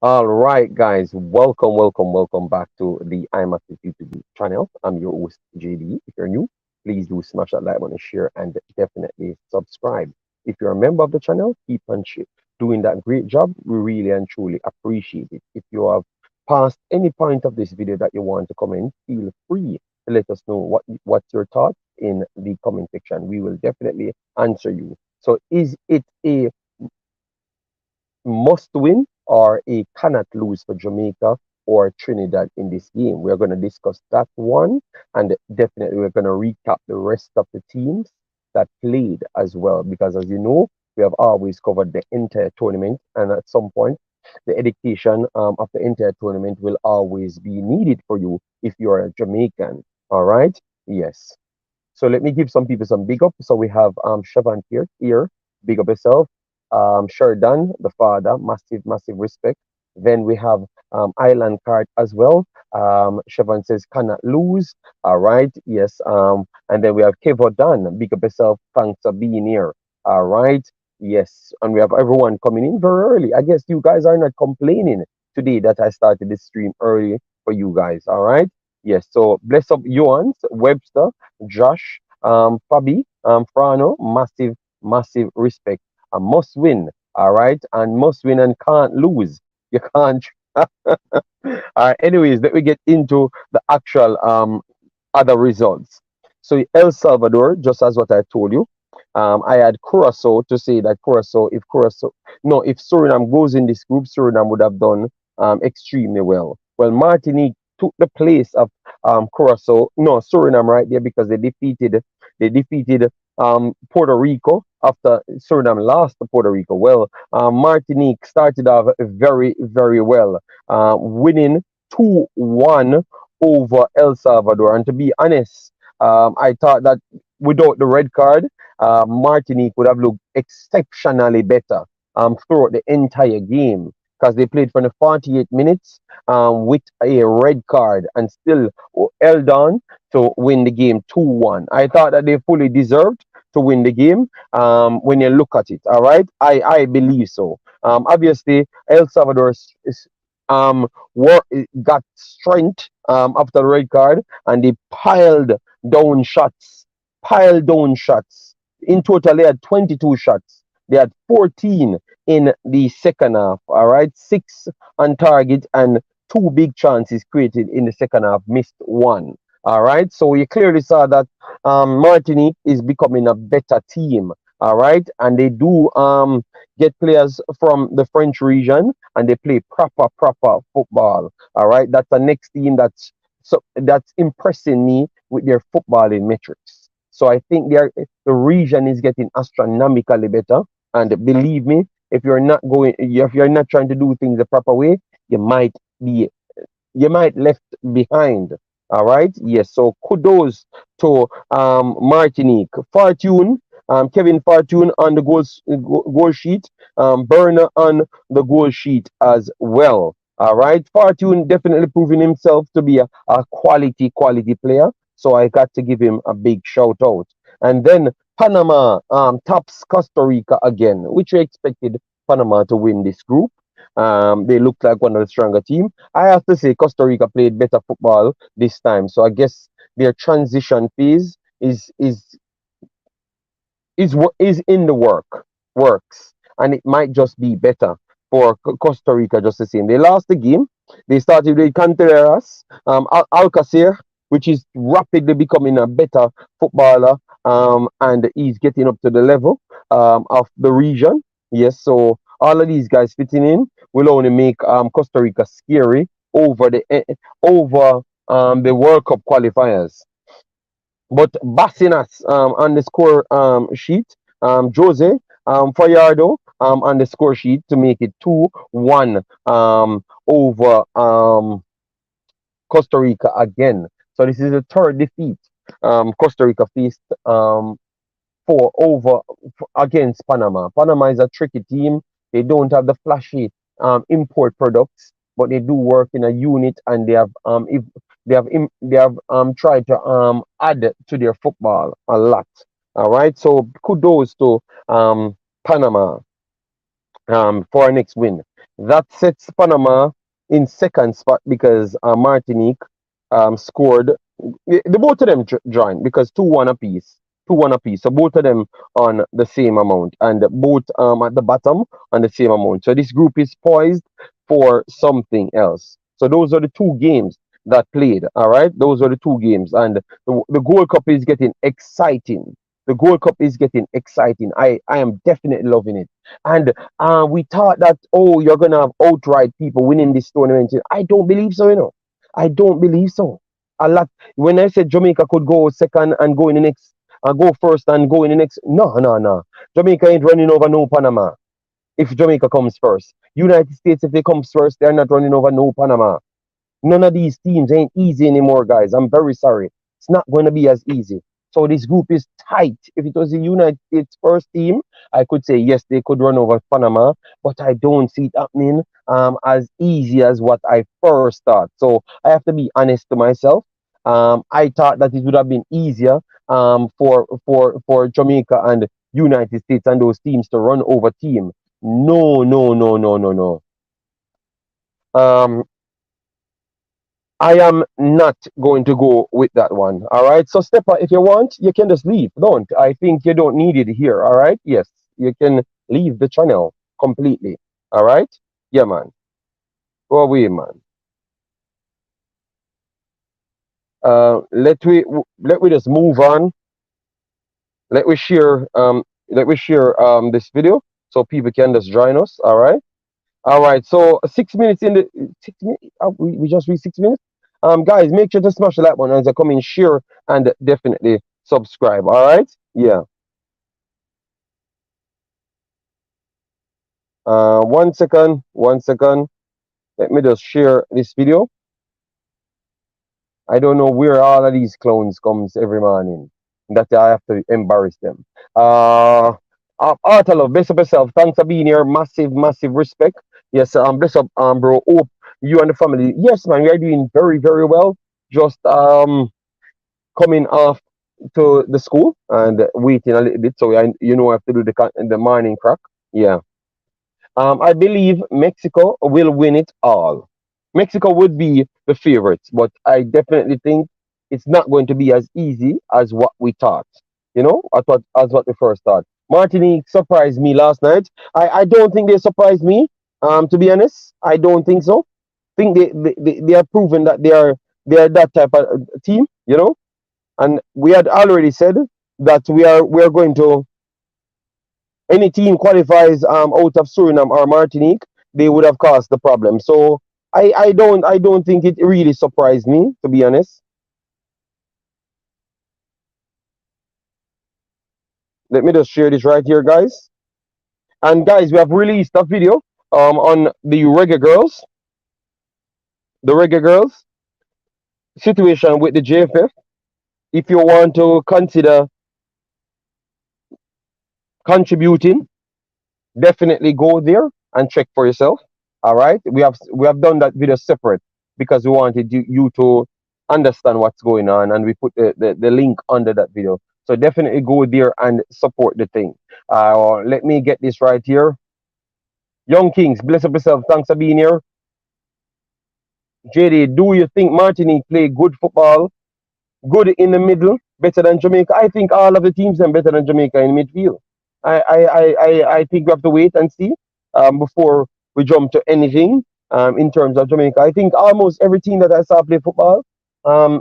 All right, guys, welcome back to the Imaxit YouTube channel. I'm your host, JD. If you're new, please do smash that like button, share, and definitely subscribe. If you're a member of the channel, keep on doing that great job. We really and truly appreciate it. If you have passed any point of this video that you want to comment, feel free to let us know what's your thoughts in the comment section. We will definitely answer you. So, is it a must win or a cannot lose for Jamaica or Trinidad in this game? We're going to discuss that one, and definitely we're going to recap the rest of the teams that played as well, because as you know, we have always covered the entire tournament, and at some point, the education of the entire tournament will always be needed for you if you're a Jamaican. All right? Yes. So let me give some people some big up. So we have Siobhan here, big up yourself. Sheridan, the father, massive respect. Then we have Island Card as well. Siobhan says cannot lose. All right, yes. And then we have Kevo Dan, big up yourself. Thanks for being here. All right, yes. And we have everyone coming in very early. I guess you guys are not complaining today that I started this stream early for you guys. All right. Yes, so bless up Joans, Webster, Josh, Fabi, Frano, massive respect. A must win, all right, and must win and can't lose. You can't. Anyways, let me get into the actual other results. So El Salvador, just as what I told you, I had Curacao to say that if Suriname goes in this group, Suriname would have done extremely well. Well, Martinique took the place of Curacao, no, Suriname right there because they defeated Puerto Rico after Suriname lost to Puerto Rico. Well, Martinique started off very well, winning 2-1 over El Salvador. And to be honest, I thought that without the red card, Martinique would have looked exceptionally better throughout the entire game because they played for the 48 minutes with a red card and still held on to win the game 2-1. I thought that they fully deserved to win the game when you look at it. All right, I believe so. Obviously, El Salvador um, got strength after the red card, and they down shots, piled down shots. In total, they had 22 shots. They had 14 in the second half. All right, six on target and two big chances created in the second half, missed one. All right, so you clearly saw that Martinique is becoming a better team. All right, and they do get players from the French region, and they play proper football. All right, that's the next team that's impressing me with their footballing metrics. So I think the region is getting astronomically better. And believe me, if you're not trying to do things the proper way, you might be you might left behind. All right. Yes. So kudos to Martinique. Fortune, Kevin Fortune on the goal sheet. Burner on the goal sheet as well. All right. Fortune definitely proving himself to be a quality player. So I got to give him a big shout out. And then Panama tops Costa Rica again, which we expected Panama to win this group. They looked like one of the stronger team. I have to say Costa Rica played better football this time. So I guess their transition phase is in the works, and it might just be better for Costa Rica just the same. They lost the game. They started with Contreras, Alcacer, which is rapidly becoming a better footballer, and he's getting up to the level of the region. Yes, so all of these guys fitting in will only make Costa Rica scary over the World Cup qualifiers. But Bassinas on the score sheet, Jose Fayardo on the score sheet to make it 2-1 over Costa Rica again. So this is the third defeat Costa Rica faced for over against Panama. Panama is a tricky team. They don't have the flashy import products, but they do work in a unit, and they have tried to add to their football a lot. All right, so kudos to Panama for our next win. That sets Panama in second spot because Martinique scored. The both of them joined because 2-1 apiece. 2-1 apiece. So both of them on the same amount, and both at the bottom on the same amount. So this group is poised for something else. So those are the two games that played. All right, those are the two games, and the Gold Cup is getting exciting. The Gold Cup is getting exciting. I am definitely loving it. And we thought that, oh, you're gonna have outright people winning this tournament. I don't believe so. I don't believe so. A lot. When I said Jamaica could go second and go in the next, go first and go in the next, no, no, no. Jamaica ain't running over no Panama. If Jamaica comes first, United States, if they come first, they're not running over no Panama. None of these teams ain't easy anymore, guys. I'm very sorry. It's not going to be as easy. So this group is tight. If it was the United States first team, I could say yes, they could run over Panama, but I don't see it happening as easy as what I first thought. So I have to be honest to myself. I thought that it would have been easier for Jamaica and United States and those teams to run over team. No, no, no, no, no, no. Um, I am not going to go with that one. All right. So, Stepper, if you want, you can just leave. Don't. I think you don't need it here. All right. Yes. You can leave the channel completely. All right. Yeah, man. Go away, man. Let we just move on. Let we share this video so people can just join us. All right. All right, so 6 minutes in the 6 minutes, we just reached 6 minutes. Guys, make sure to smash the like button as I come in, share, and definitely subscribe. All right, yeah. 1 second, 1 second. Let me just share this video. I don't know where all of these clowns comes every morning that I have to embarrass them. Arthur Love, bless up yourself. Thanks for being here. Massive, massive respect. Yes, bless up, bro. Hope you and the family. Yes, man, we are doing very, very well. Just coming off to the school and waiting a little bit. So I have to do the morning crack. Yeah. I believe Mexico will win it all. Mexico would be the favorites, but I definitely think it's not going to be as easy as what we thought. As what we first thought. Martinique surprised me last night. I don't think they surprised me. To be honest, I don't think so. I think they are proven that they are that type of team. And we had already said that we are going to, any team qualifies out of Suriname or Martinique, they would have caused the problem. So I don't think it really surprised me, to be honest. Let me just share this right here, guys. And guys, we have released a video on the Girlz, the Reggae Girlz situation with the JFF. If you want to consider contributing, definitely go there and check for yourself. All right, we have done that video separate because we wanted you to understand what's going on, and we put the link under that video. So definitely go there and support the thing. Let me get this right here. Young Kings, bless up yourself. Thanks for being here. JD, do you think Martinique play good football? Good in the middle, better than Jamaica? I think all of the teams are better than Jamaica in midfield. I think we have to wait and see before we jump to anything in terms of Jamaica. I think almost every team that I saw play football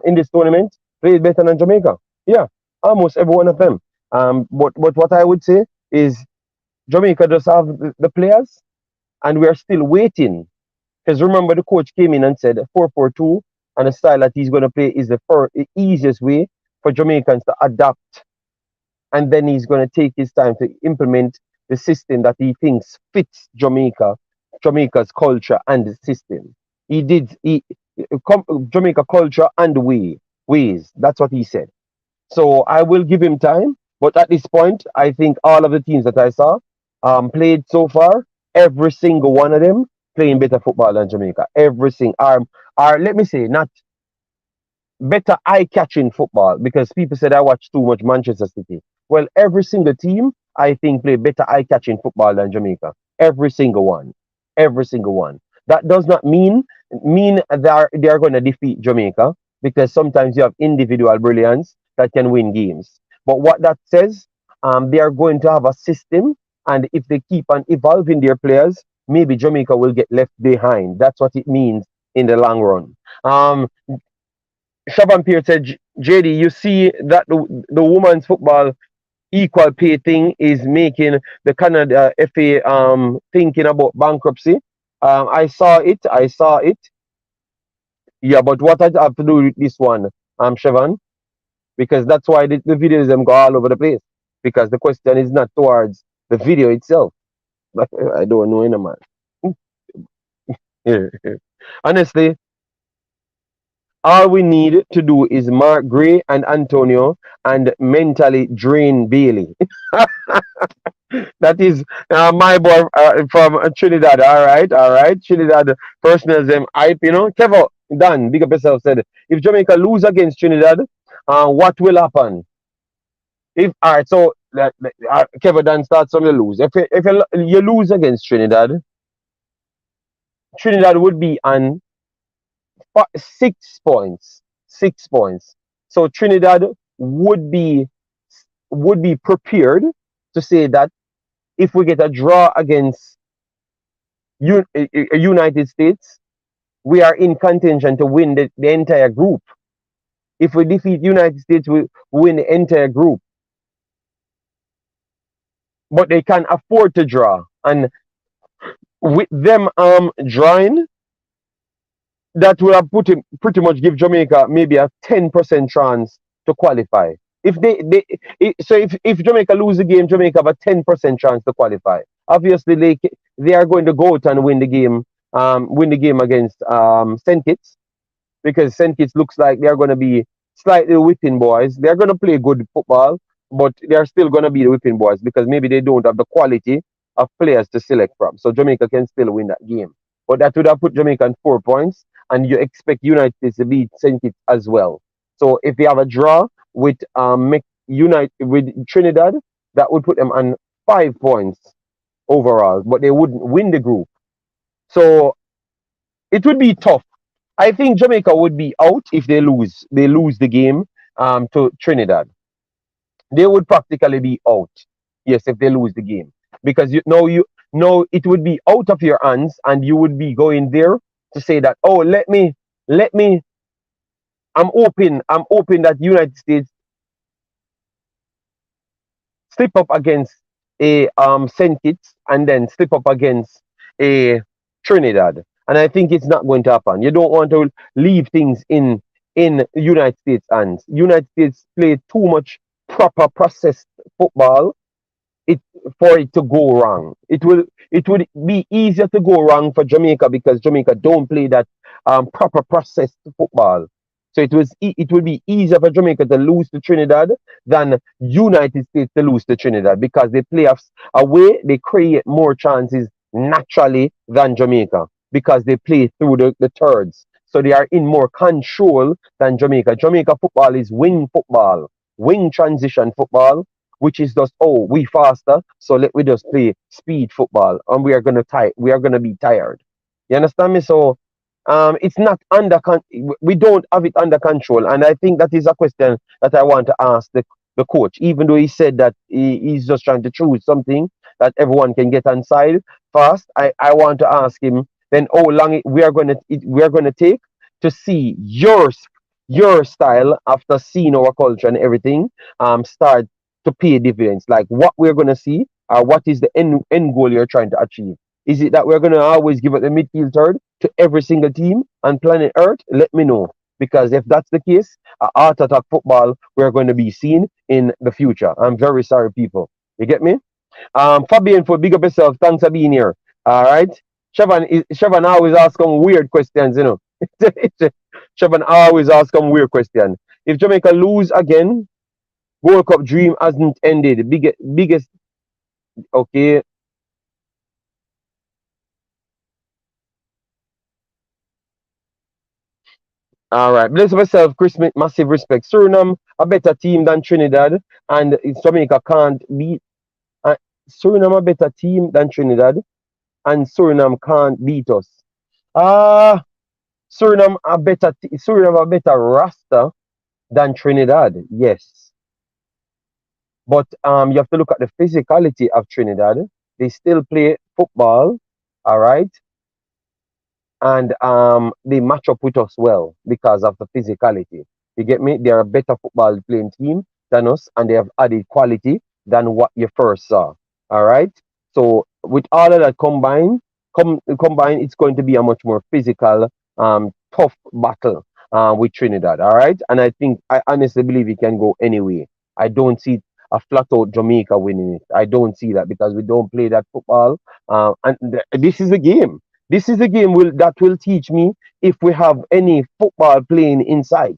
in this tournament played better than Jamaica. Yeah, almost every one of them. But what I would say is Jamaica does have the players, and we are still waiting. Because remember, the coach came in and said 4-4-2, and the style that he's going to play is the easiest way for Jamaicans to adapt. And then he's going to take his time to implement the system that he thinks fits Jamaica's culture and the system. Jamaica culture and ways. That's what he said. So I will give him time. But at this point, I think all of the teams that I saw played so far, every single one of them playing better football than Jamaica. Every single are let me say, not better eye-catching football, because people said I watch too much Manchester City. Well, every single team I think play better eye-catching football than Jamaica. Every single one. every single one. That does not mean they are going to defeat Jamaica, because sometimes you have individual brilliance that can win games. But what that says, they are going to have a system, and if they keep on evolving their players, maybe Jamaica will get left behind. That's what it means in the long run. Shaban Pierce said, JD, you see that the women's football equal pay thing is making the Canada FA thinking about bankruptcy. I saw it. I saw it. Yeah, but what I have to do with this one, Shavan, because that's why the videos them go all over the place. Because the question is not towards the video itself. I don't know, man. Honestly, all we need to do is mark Gray and Antonio and mentally drain Bailey. That is my boy from Trinidad. All right. Trinidad personals them hype, Kevo, Dan, big up yourself, said, if Jamaica lose against Trinidad, what will happen? If all right, so Kevin Dan starts from the lose. If you lose against Trinidad, Trinidad would be on 6 points. 6 points. So Trinidad would be prepared to say that if we get a draw against United States, we are in contention to win the entire group. If we defeat United States, we win the entire group. But they can afford to draw. And with them drawing, that will have pretty much give Jamaica maybe a 10% chance to qualify. If Jamaica lose the game, Jamaica have a 10% chance to qualify. Obviously, they are going to go out and win the game against St. Kitts, because St. Kitts looks like they are going to be slightly whipping boys. They are going to play good football, but they are still going to be the whipping boys because maybe they don't have the quality of players to select from. So Jamaica can still win that game. But that would have put Jamaica on 4 points, and you expect United States to beat St. Kitts as well. So if they have a draw with with Trinidad, that would put them on 5 points overall, but they wouldn't win the group. So it would be tough. I think Jamaica would be out if they lose. They lose the game to Trinidad. They would practically be out. Yes, if they lose the game, because it would be out of your hands, and you would be going there to say that, oh, let me. I'm hoping that United States slip up against a St. Kitts and then slip up against a Trinidad. And I think it's not going to happen. You don't want to leave things in United States hands. United States play too much proper processed football for it to go wrong. It would be easier to go wrong for Jamaica because Jamaica don't play that proper processed football. So it would be easier for Jamaica to lose to Trinidad than United States to lose to Trinidad, because they play away, they create more chances naturally than Jamaica, because they play through the thirds. So they are in more control than Jamaica. Jamaica football is wing football, wing transition football, which is just, oh, we faster, so let we just play speed football, and we are gonna be tired. You understand me? So it's not we don't have it under control, and I think that is a question that I want to ask the coach, even though he said that he's just trying to choose something that everyone can get on side fast. I want to ask him then how long we are gonna take to see your style, after seeing our culture and everything, start to pay dividends, like what we're gonna see, or what is the end goal you're trying to achieve. Is it that we're going to always give it the midfield third to every single team on planet Earth? Let me know. Because if that's the case, art attack football, we're going to be seen in the future. I'm very sorry, people. You get me? Fabian, for big up yourself. Thanks for being here. All right. Shaban always asks some weird questions, Shaban always asks some weird questions. If Jamaica lose again, World Cup dream hasn't ended. Biggest, okay. All right, bless myself, Chris. Massive respect. Suriname a better team than Trinidad, and Jamaica can't beat. Suriname a better team than Trinidad. and Suriname can't beat us. Ah, Suriname a better roster than Trinidad, yes. But you have to look at the physicality of Trinidad. They still play football, all right, and they match up with us well because of the physicality. You get me? They're a better football playing team than us, and they have added quality than what you first saw. All right. So with all of that combined, it's going to be a much more physical, tough battle with Trinidad. All right. And I honestly believe it can go anyway. I don't see a flat out Jamaica winning it. I don't see that because we don't play that football. This is a game. This is a game that will teach me if we have any football playing inside.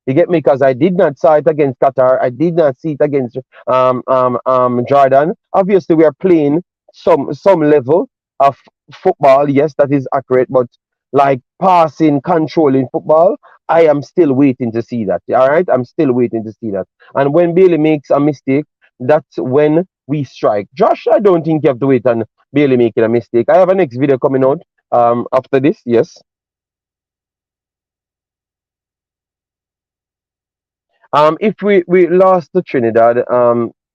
You get me? Because I did not see it against Qatar. I did not see it against Jordan. Obviously, we are playing some level of football. Yes, that is accurate. But like passing, controlling football, I am still waiting to see that. All right, I'm still waiting to see that. And when Bailey makes a mistake, that's when we strike. Josh, I don't think you have to wait on Bailey making a mistake. I have a next video coming out after this. Yes. If we lost to Trinidad,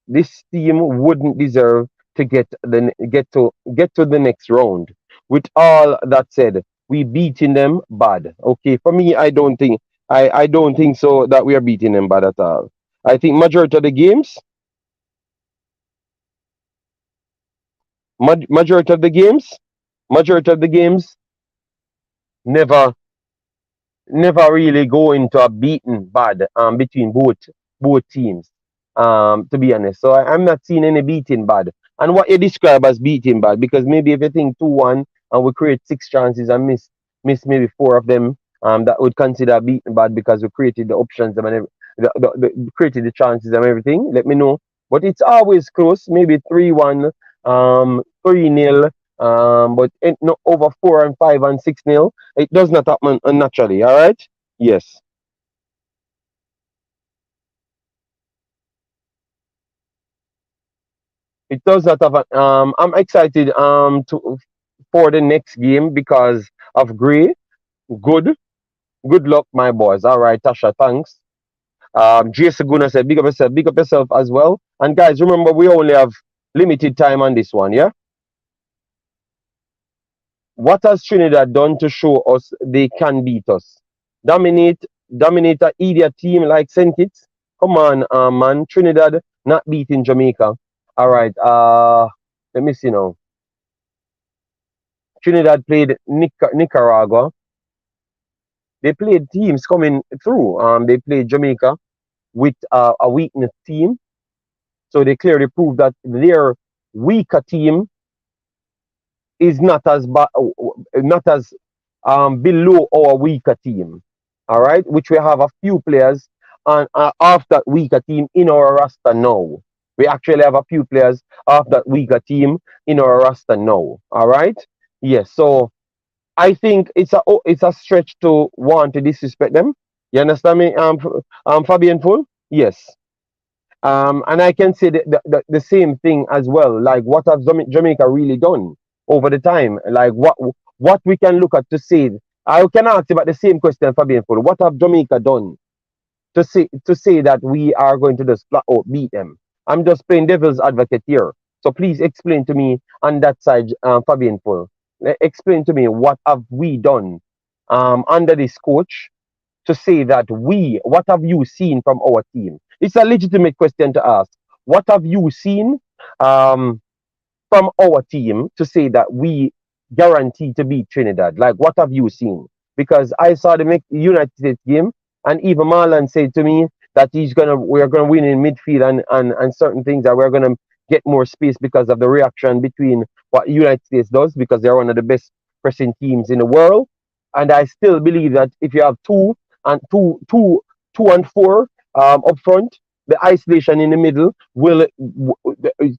this team wouldn't deserve to get to the next round. With all that said, we beating them bad. Okay, for me, I don't think so that we are beating them bad at all. I think majority of the games, majority of the games never never really go into a beaten bad between both teams. To be honest, so I'm not seeing any beating bad. And what you describe as beating bad, because maybe if you think 2-1 and we create six chances and miss maybe four of them, that would consider beating bad because we created the options and created the chances and everything. Let me know. But it's always close, maybe 3-1, 3-0, but no over 4 and 5 and 6-0. It does not happen unnaturally, all right? Yes. It does not have I'm excited for the next game because of Gray. Good. Good luck, my boys. All right, Tasha, thanks. Jason Guna said, big up yourself as well. And guys, remember we only have limited time on this one, yeah? What has Trinidad done to show us they can beat us? Dominate, dominate a idiot team like St. Kitts? Come on, man. Trinidad not beating Jamaica. All right. Let me see now. Trinidad played Nicaragua. They played teams coming through. They played Jamaica with a weakness team. So they clearly proved that their weaker team is not as below our weaker team. All right, which we have a few players and of that weaker team in our roster now. We actually have a few players of that weaker team in our roster now. All right, yes. So I think it's a stretch to want to disrespect them. You understand me, Fabian Full? Yes. And I can say the same thing as well. Like, what have Jamaica really done over the time? Like, what we can look at to say. I can ask about the same question, Fabian Full. What have Jamaica done to say that we are going to just flat out beat them? I'm just playing devil's advocate here. So please explain to me on that side, Fabian Full. Explain to me what have we done under this coach to say that what have you seen from our team? It's a legitimate question to ask. What have you seen from our team to say that we guarantee to beat Trinidad? Like, what have you seen? Because I saw the United States game, and even Marlon said to me that we're gonna win in midfield and certain things that we're gonna get more space because of the reaction between what United States does because they're one of the best pressing teams in the world. And I still believe that if you have two and four up front, the isolation in the middle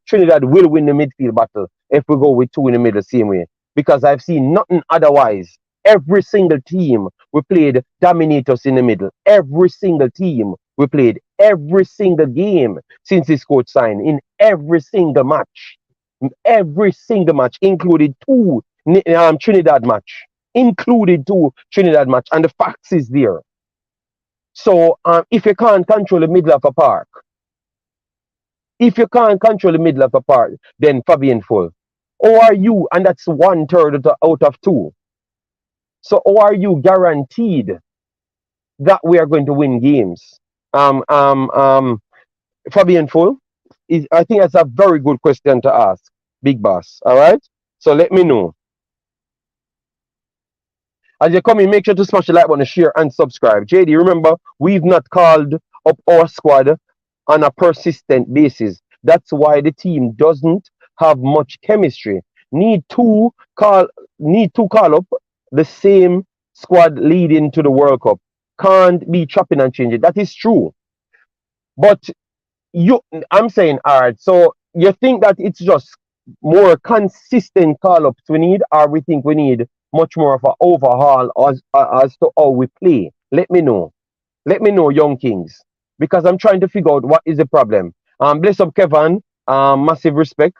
Trinidad will win the midfield battle if we go with two in the middle same way. Because I've seen nothing otherwise. Every single team we played dominate us in the middle. Every single team we played every single game since this coach signed in every single match. Every single match, included Trinidad match. Included two Trinidad match. And the facts is there. So if you can't control the middle of a park, then Fabian Full. Or are you, and that's 1/3 out of two. So how are you guaranteed that we are going to win games? Fabian Full, I think that's a very good question to ask, Big Boss. All right? So let me know. As you come in, make sure to smash the like button, share, and subscribe. JD, remember, we've not called up our squad on a persistent basis. That's why the team doesn't have much chemistry. Need to call up the same squad leading to the World Cup. Can't be chopping and changing. That is true. But I'm saying, all right, so you think that it's just more consistent call ups we need, or we think we need much more of an overhaul as to how we play? Let me know. Let me know, Young Kings, because I'm trying to figure out what is the problem. Bless up, Kevin. Massive respect.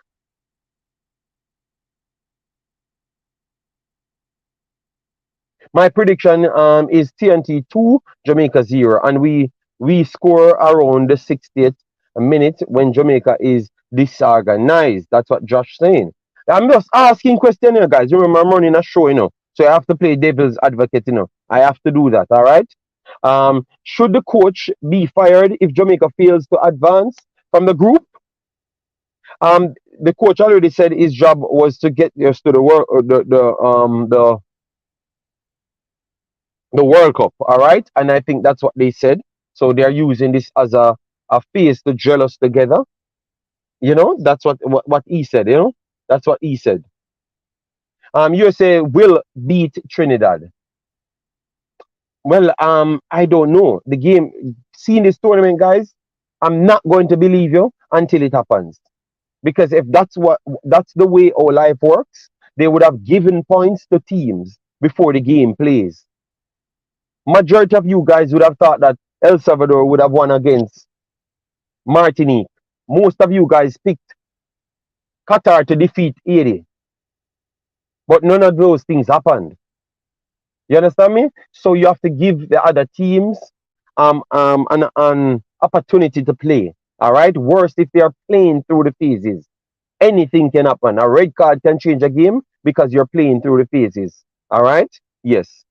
My prediction is TNT 2, Jamaica 0, and we score around the 60th minute when Jamaica is disorganized. That's what Josh saying. I'm just asking questions here, guys. Remember, I'm running a show, so I have to play devil's advocate, I have to do that, all right? Should the coach be fired if Jamaica fails to advance from the group? The coach already said his job was to get us to the World Cup, all right? And I think that's what they said. So they're using this as a phase to gel us together. That's what he said, That's what he said. USA will beat Trinidad. Well, I don't know. The game, seeing this tournament, guys, I'm not going to believe you until it happens. Because if that's the way our life works, they would have given points to teams before the game plays. Majority of you guys would have thought that El Salvador would have won against Martinique. Most of you guys picked Qatar to defeat Haiti. But none of those things happened. You understand me? So you have to give the other teams an opportunity to play. All right? Worst if they are playing through the phases. Anything can happen. A red card can change a game because you're playing through the phases. All right? Yes.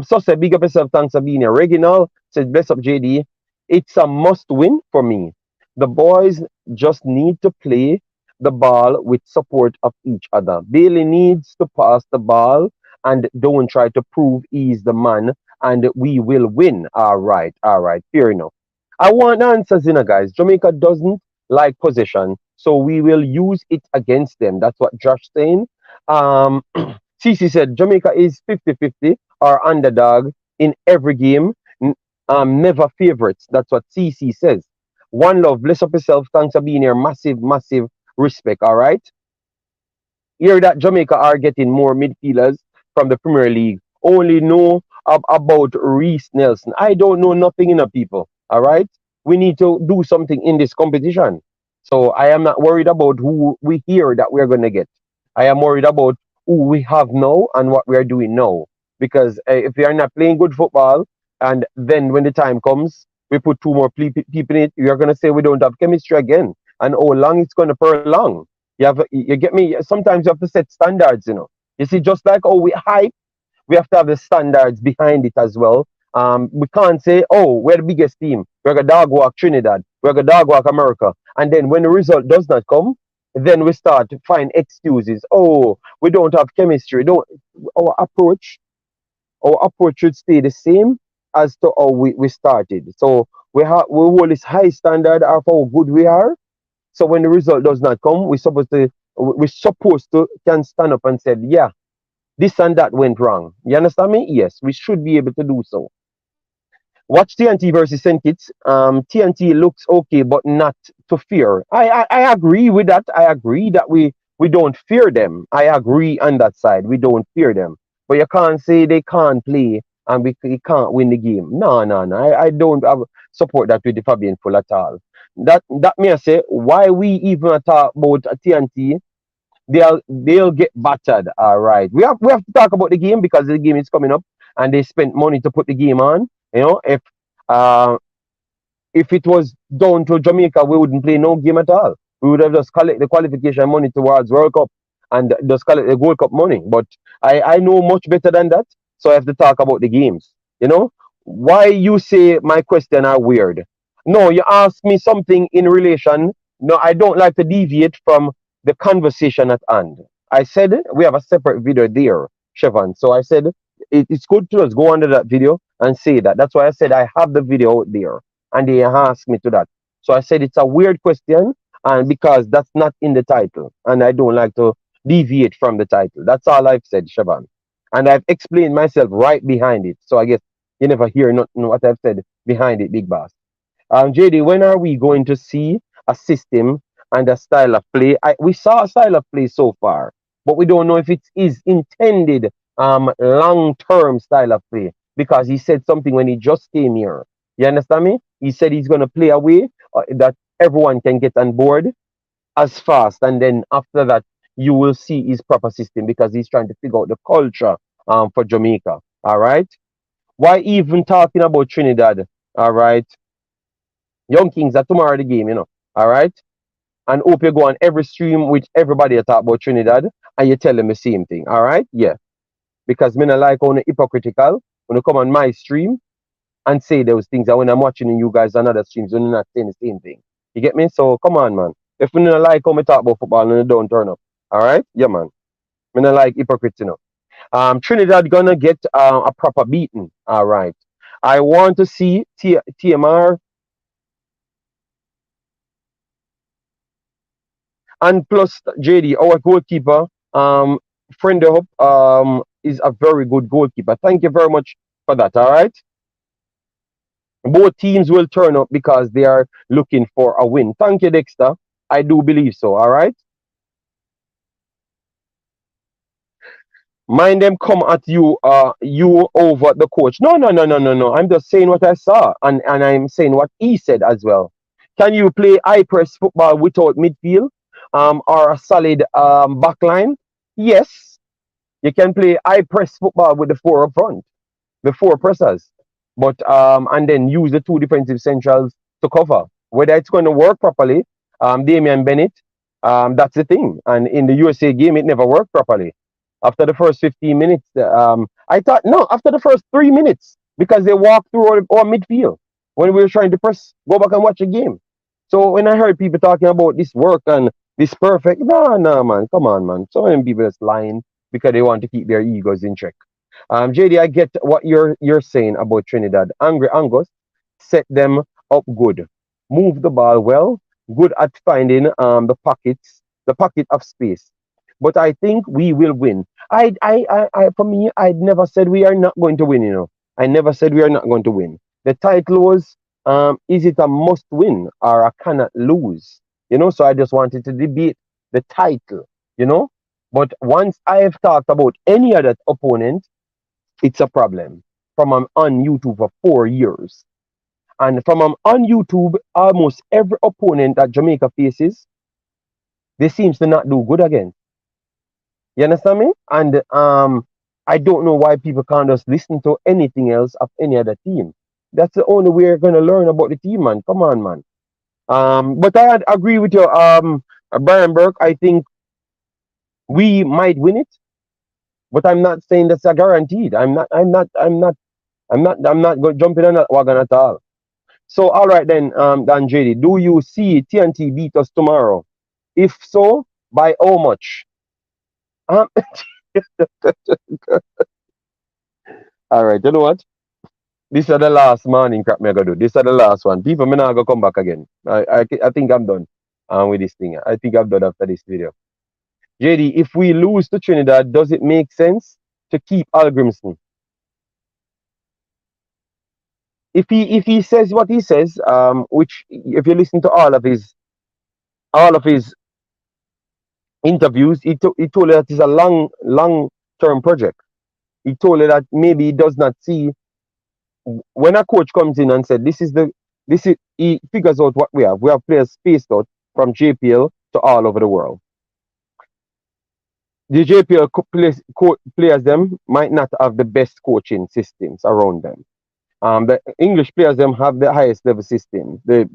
So say big up yourself, thanks for being here. Reginald said, bless up JD. It's a must win for me. The boys just need to play the ball with support of each other. Bailey needs to pass the ball and don't try to prove he's the man and we will win. All right, fair enough. I want answers, guys. Jamaica doesn't like possession, so we will use it against them. That's what Josh saying. CC said Jamaica is 50-50 or underdog in every game, never favorites. That's what CC says. One love, bless up yourself. Thanks for being here. Massive, massive respect. All right. Hear that Jamaica are getting more midfielders from the Premier League. Only know about Reese Nelson. I don't know nothing in the people. All right. We need to do something in this competition. So I am not worried about who we hear that we're going to get. I am worried about who we have now and what we are doing now. Because if we are not playing good football, and then when the time comes, we put two more people in it, you're going to say we don't have chemistry again. And how long it's going to prolong. You get me? Sometimes you have to set standards, You see, just like we hype, we have to have the standards behind it as well. We can't say, we're the biggest team. We're going to dog walk Trinidad. We're going to dog walk America. And then when the result does not come, then we start to find excuses. We don't have chemistry. Our approach should stay the same as to how we started. So we hold this high standard of how good we are. So when the result does not come, we're supposed to can stand up and say, yeah, this and that went wrong. You understand me? Yes, we should be able to do so. Watch TNT versus St. Kitts. TNT looks okay, but not to fear. I agree with that. I agree that we don't fear them. I agree on that side. We don't fear them. But you can't say they can't play and we can't win the game. No. I don't support that with the Fabian Full at all. That may I say why we even talk about TNT they'll get battered. All right. We have to talk about the game because the game is coming up and they spent money to put the game on. You know, uh if it was down to Jamaica, we wouldn't play no game at all. We would have just collect the qualification money towards World Cup and just collect the Gold Cup money. But I know much better than that, so I have to talk about the games. You know, why you say my question are weird? No, you ask me something in relation. No, I don't like to deviate from the conversation at hand. I said we have a separate video there, Chevon. So I said it's good to just go under that video and say that. That's why I said I have the video out there and they asked me to that. So I said it's a weird question, and because that's not in the title, and I don't like to deviate from the title. That's all I've said, Shaban, and I've explained myself right behind it. So I guess you never hear nothing what I've said behind it, big boss. JD, when are we going to see a system and a style of play? We saw a style of play so far, but we don't know if it is intended long-term style of play because he said something when he just came here. You understand me? He said he's going to play a way that everyone can get on board as fast, and then after that, you will see his proper system because he's trying to figure out the culture for Jamaica. All right. Why even talking about Trinidad? All right. Young Kings are tomorrow the game, you know. All right. And hope you go on every stream with everybody that talk about Trinidad and you tell them the same thing. All right. Yeah. Because me not like on hypocritical when you come on my stream and say those things. And when I'm watching you guys on other streams, you're not saying the same thing. You get me? So come on, man. If you don't like how me talk about football, then don't turn up. All right? Yeah, man. Me not like hypocrites, you know. Trinidad gonna get a proper beating. All right. I want to see TMR and plus JD, our goalkeeper, friend of is a very good goalkeeper. Thank you very much for that. All right. Both teams will turn up because they are looking for a win. Thank you, Dexter. I do believe so. All right. Mind them come at you, you over the coach. No, no, no, no, no, no. I'm just saying what I saw, and I'm saying what he said as well. Can you play high press football without midfield, or a solid back line? Yes, you can play high press football with the four up front, the four pressers, but and then use the two defensive centrals to cover. Whether it's going to work properly, Damian Bennett, that's the thing. And in the USA game, it never worked properly. After the first 15 minutes, I thought no. After the first 3 minutes, because they walked through our midfield when we were trying to press. Go back and watch the game. So when I heard people talking about this work and this perfect, no, no, man, come on, man. Some of them people just lying because they want to keep their egos in check. JD, I get what you're saying about Trinidad. Angry Angus set them up good, move the ball well, good at finding the pocket of space. But I think we will win. For me, I'd never said we are not going to win. You know, I never said we are not going to win. The title was, is it a must win or a cannot lose? You know, so I just wanted to debate the title. You know, but once I have talked about any other opponent, it's a problem. From I'm on YouTube for 4 years. And from I'm on YouTube, almost every opponent that Jamaica faces, they seems to not do good again. You understand me? And I don't know why people can't just listen to anything else of any other team. That's the only way you're gonna learn about the team, man. Come on, man. But I agree with you, Brian Burke. I think we might win it, but I'm not saying that's a guaranteed. I'm not jumping on that wagon at all. So, all right then, Dan JD, do you see TNT beat us tomorrow? If so, by how much? Um, all right, you know what? This is the last morning crap me gonna do. This is the last one. People, me not gonna come back again. I think I'm done with this thing. I think I'm done after this video. JD, if we lose to Trinidad, does it make sense to keep Al Grimson? If he says what he says, which if you listen to all of his interviews, he told you that it's a long term project. He told you that maybe he does not see when a coach comes in and said he figures out what we have. We have players spaced out from JPL to all over the world. the JPL players them might not have the best coaching systems around them. The English players them have the highest level system. The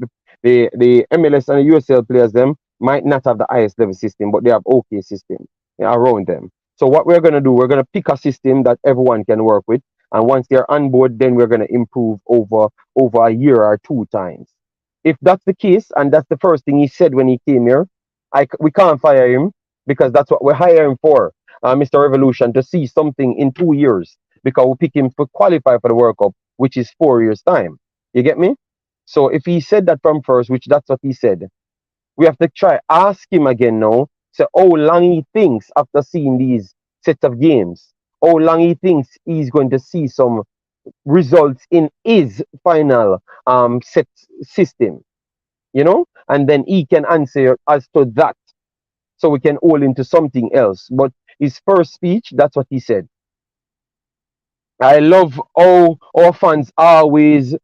MLS and the USL players them might not have the highest level system, but they have okay system, yeah, around them. So what we're gonna do, we're gonna pick a system that everyone can work with, and once they're on board, then we're gonna improve over a year or two times. If that's the case, and that's the first thing he said when he came here, we can't fire him because that's what we're hiring for, Mr. Revolution, to see something in 2 years because we pick him to qualify for the World Cup, which is 4 years time. You get me? So if he said that from first, which that's what he said, we have to try ask him again now. So how long he thinks after seeing these sets of games, how long he thinks he's going to see some results in his final set system, and then he can answer as to that, so we can hold into something else. But his first speech, that's what he said. I love how our fans always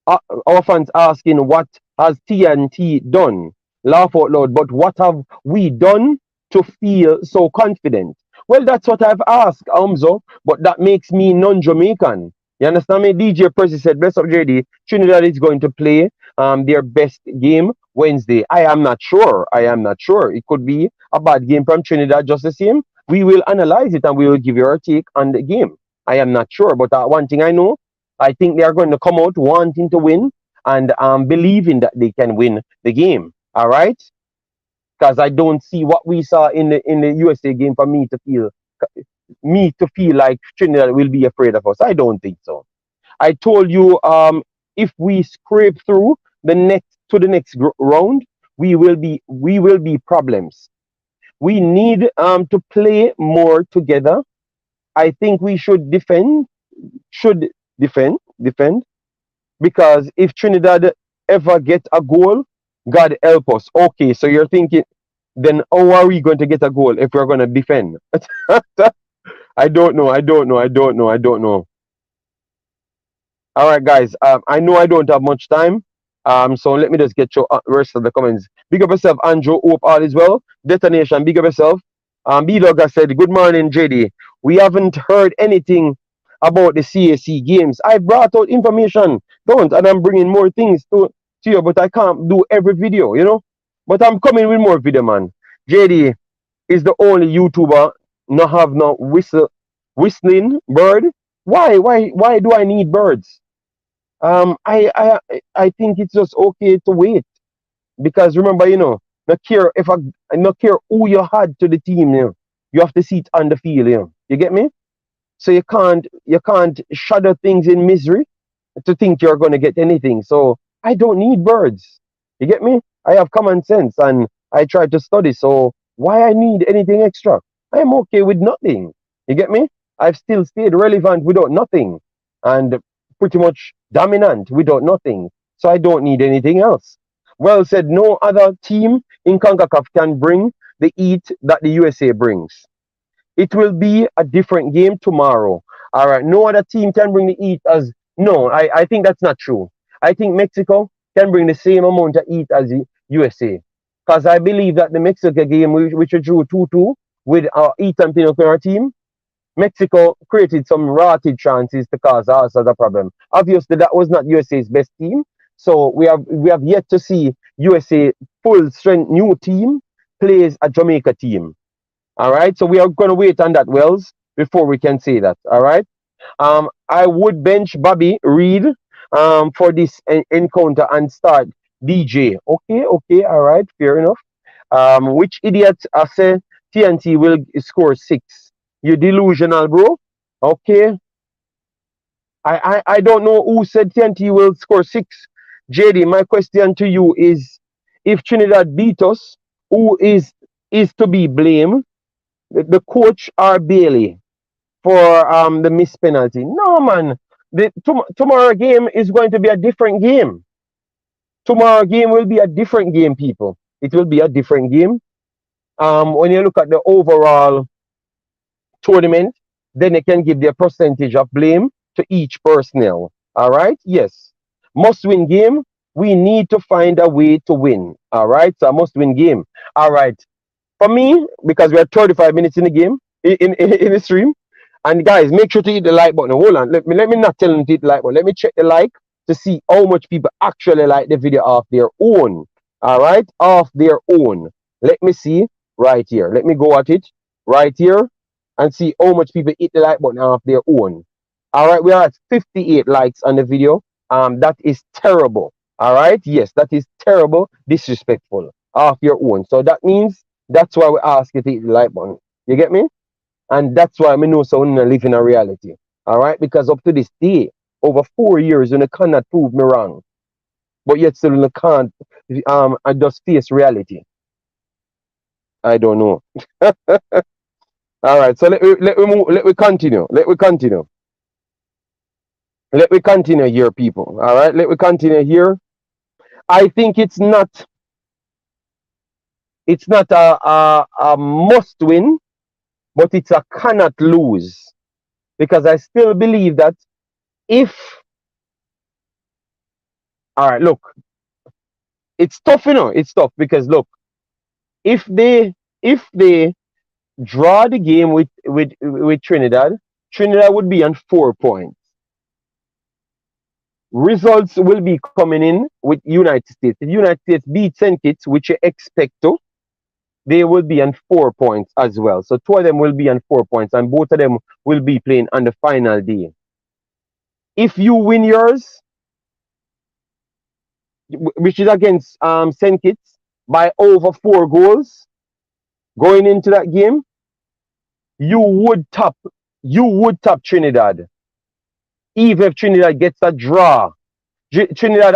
our fans asking what has TNT done. Laugh out loud, but what have we done to feel so confident? Well, that's what I've asked, Amzo, but that makes me non-Jamaican. You understand me? DJ Percy said, "Bless up, JD. Trinidad is going to play their best game Wednesday." I am not sure. I am not sure. It could be a bad game from Trinidad just the same. We will analyze it and we will give you our take on the game. I am not sure, but one thing I know, I think they are going to come out wanting to win and believing that they can win the game. All right, because I don't see what we saw in the USA game for me to feel like Trinidad will be afraid of us. I don't think so. I told you, if we scrape through the next round, we will be problems. We need to play more together. I think we should defend, because if Trinidad ever get a goal, God help us. Okay, so you're thinking, then how are we going to get a goal if we're going to defend? I don't know. I don't know. I don't know. I don't know. All right, guys. I know I don't have much time. So let me just get your rest of the comments. Big up yourself, Andrew. Hope all is well. Detonation. Big up yourself. B Dog has said, "Good morning, JD. We haven't heard anything about the CAC games. I brought out information, don't, and I'm bringing more things to you, but I can't do every video, But I'm coming with more video, man. JD is the only YouTuber not have no whistling bird. Why do I need birds? I think it's just okay to wait, because remember, not care who you had to the team, you have to see it on the field, You get me? So you can't shudder things in misery to think you're gonna get anything. So I don't need birds. You get me? I have common sense and I try to study. So why I need anything extra? I am okay with nothing. You get me? I've still stayed relevant without nothing, and pretty much dominant without nothing. So I don't need anything else. Well said. No other team in Concacaf can bring the heat that the USA brings. It will be a different game tomorrow. All right. No other team can bring the heat as. No, I think that's not true. I think Mexico can bring the same amount of heat as the USA. Because I believe that the Mexico game, which we drew 2-2 with our Ethan Pinocchio team, Mexico created some rotted chances to cause us as a problem. Obviously, that was not USA's best team. So we have yet to see USA full strength new team plays a Jamaica team. All right. So we are going to wait on that, Wells, before we can say that. All right. I would bench Bobby Reed for this encounter and start DJ. Okay. All right. Fair enough. Which idiot I say TNT will score 6? You delusional, bro. Okay. I don't know who said TNT will score 6. JD, my question to you is, if Trinidad beat us, who is to be blamed? The coach or Bailey for the missed penalty? No, man. Tomorrow game is going to be a different game. Tomorrow game will be a different game, people. It will be a different game. When you look at the overall tournament, then they can give their percentage of blame to each personnel. All right? Yes. Must win game. We need to find a way to win. All right? So a must win game. All right. for me, because we are 35 minutes in the game, in the stream, and guys, make sure to hit the like button. Hold on, let me not tell them to hit the like button. Let me check the like to see how much people actually like the video off their own. All right, off their own. Let me see right here. Let me go at it right here and see how much people hit the like button off their own. All right, we are at 58 likes on the video. That is terrible. All right, yes, that is terrible, disrespectful off your own. So that means that's why we ask you to hit the like button. You get me? And that's why I know someone live in a reality. All right, because up to this day, over 4 years, you cannot prove me wrong, but yet still you can't. I just face reality. I don't know. All right, so let we continue. Let we continue. Let me continue here, people. All right, let me continue here. I think it's not a must win, but it's a cannot lose, because I still believe that if, all right, look, it's tough, it's tough because look, if they draw the game with Trinidad would be on 4 points. Results will be coming in with United States. If United States beat St. Kitts, which you expect to, they will be on 4 points as well. So 2 of them will be on 4 points, and both of them will be playing on the final day. If you win yours, which is against St. Kitts, by over 4 goals going into that game, you would top Trinidad. Even if Trinidad gets a draw, Trinidad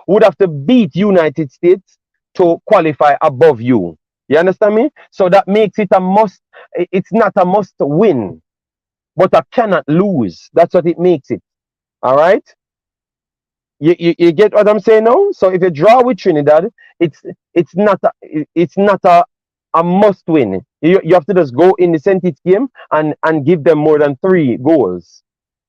would have to beat United States to qualify above you. You understand me? So that makes it a must. It's not a must win, but I cannot lose. That's what it makes it. All right? You get what I'm saying now? So if you draw with Trinidad, it's not a must win. You have to just go in the St. Kitts game and give them more than 3 goals.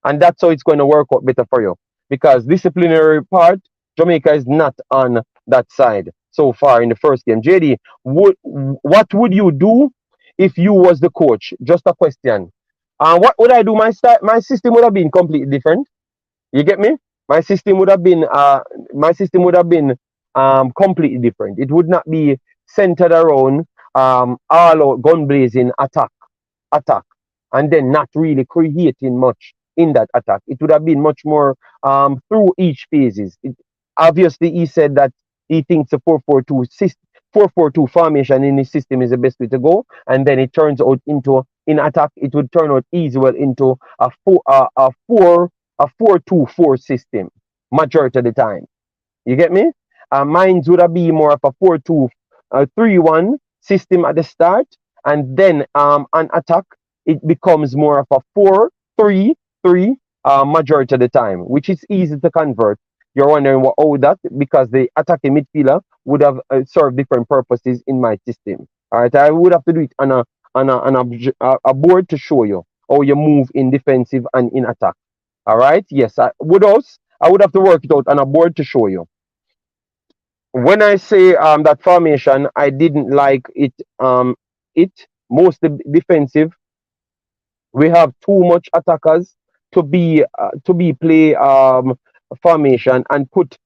And that's how it's going to work out better for you. Because disciplinary part, Jamaica is not on that side so far in the first game. JD, what would you do if you was the coach? Just a question. What would I do? My system would have been completely different. You get me? My system would have been completely different. It would not be centered around all out gun blazing attack, and then not really creating much in that attack. It would have been much more through each phases. Obviously, he said that he thinks a 4-4-2 formation in his system is the best way to go, and then it turns out into, in attack, it would turn out easy well into a 4-2-4 system majority of the time. You get me? Mine would have been more of a 4-2-3-1 system at the start, and then on attack it becomes more of a 4-3-3 majority of the time, which is easy to convert. You're wondering how that, because the attacking midfielder would have served different purposes in my system. All right, I would have to do it on a board to show you how you move in defensive and in attack. All right, yes, I would have to work it out on a board to show you. When I say that formation, I didn't like it. It mostly defensive. We have too much attackers to be play formation, and put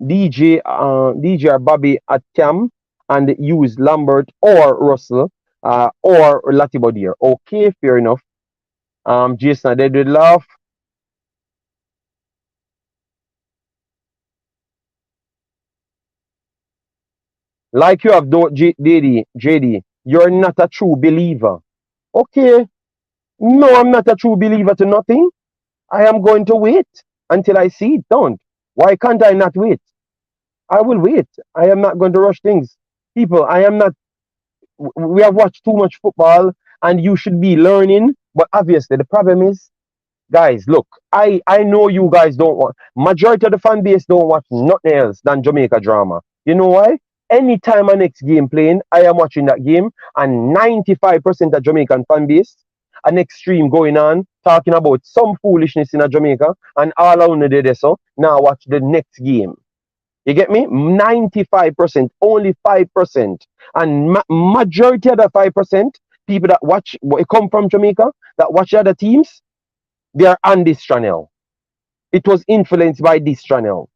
DJ or Bobby at cam and use Lambert or Russell or Latibodir. Okay, fair enough. Jason, they did laugh. Like you have JD, you're not a true believer. Okay. No, I'm not a true believer to nothing. I am going to wait until I see it done. Why can't I not wait? I will wait. I am not going to rush things. People, I am not. We have watched too much football, and you should be learning. But obviously, the problem is, guys, look, I know you guys don't want, majority of the fan base don't watch nothing else than Jamaica drama. You know why? Anytime my next game playing, I am watching that game, and 95% of Jamaican fan base, an extreme going on, talking about some foolishness in a Jamaica, and all I want to do so, now watch the next game. You get me? 95%, only 5%. And majority of the 5%, people that watch, come from Jamaica, that watch the other teams, they are on this channel. It was influenced by this channel.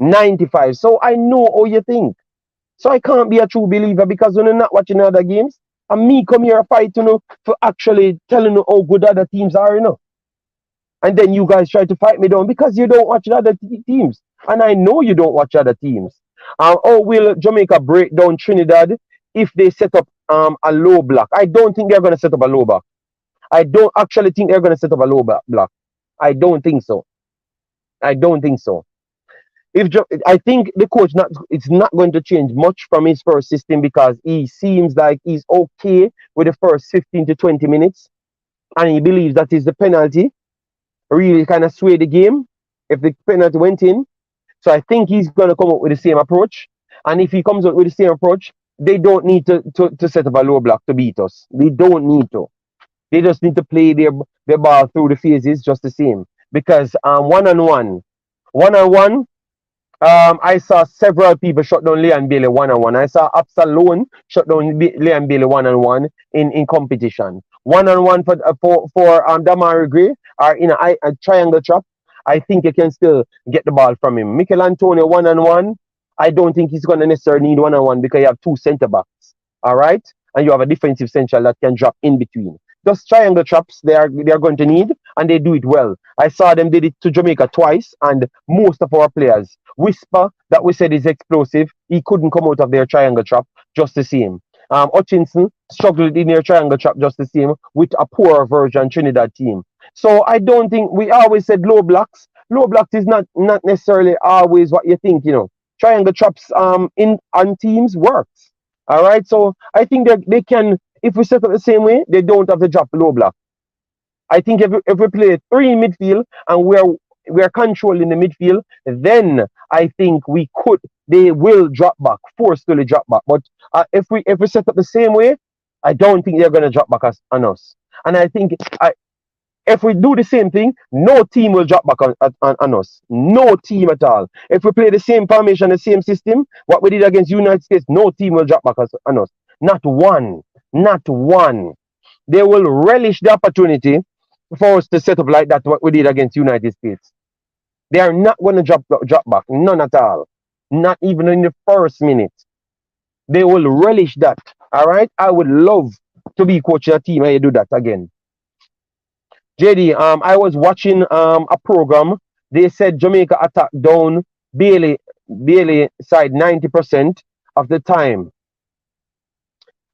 95. So I know how you think. So I can't be a true believer because when you're not watching other games, and me come here fight, for actually telling you how good other teams are, And then you guys try to fight me down because you don't watch other teams. And I know you don't watch other teams. How will Jamaica break down Trinidad if they set up a low block? I don't think they're going to set up a low block. I don't actually think they're going to set up a low block. I don't think so. I don't think so. I think the coach it's not going to change much from his first system because he seems like he's okay with the first 15 to 20 minutes, and he believes that is the penalty really kind of sway the game if the penalty went in. So I think he's going to come up with the same approach, and if he comes up with the same approach, they don't need to set up a low block to beat us. They don't need to. They just need to play their ball through the phases just the same because one-on-one. I saw several people shut down Leon Bailey one-on-one. I saw Absalon shut down Leon Bailey one-on-one in competition. One-on-one for Damari Gray or in a triangle trap. I think you can still get the ball from him. Mikel Antonio one-on-one. I don't think he's going to necessarily need one-on-one because you have two centre backs. All right, and you have a defensive central that can drop in between. Those triangle traps they are going to need, and they do it well. I saw them did it to Jamaica twice, and most of our players. Whisper that we said is explosive. He couldn't come out of their triangle trap just the same. Hutchinson struggled in their triangle trap just the same with a poorer version Trinidad team. So I don't think we always said low blocks. Low blocks is not necessarily always what you think. Triangle traps in on teams works. All right. So I think they can. If we set up the same way, they don't have to drop low block. I think if we play three in midfield and we're controlling the midfield, then I think they will drop back, forcefully drop back. But if we set up the same way, I don't think they're going to drop back on us. And I think if we do the same thing, no team will drop back on us. No team at all. If we play the same formation, the same system, what we did against United States, no team will drop back on us. Not one. Not one. They will relish the opportunity for us to set up like that, what we did against United States. They are not going to drop back. None at all. Not even in the first minute. They will relish that. All right? I would love to be coaching a team and you do that again. JD, I was watching a program. They said Jamaica attacked down Bailey side 90% of the time.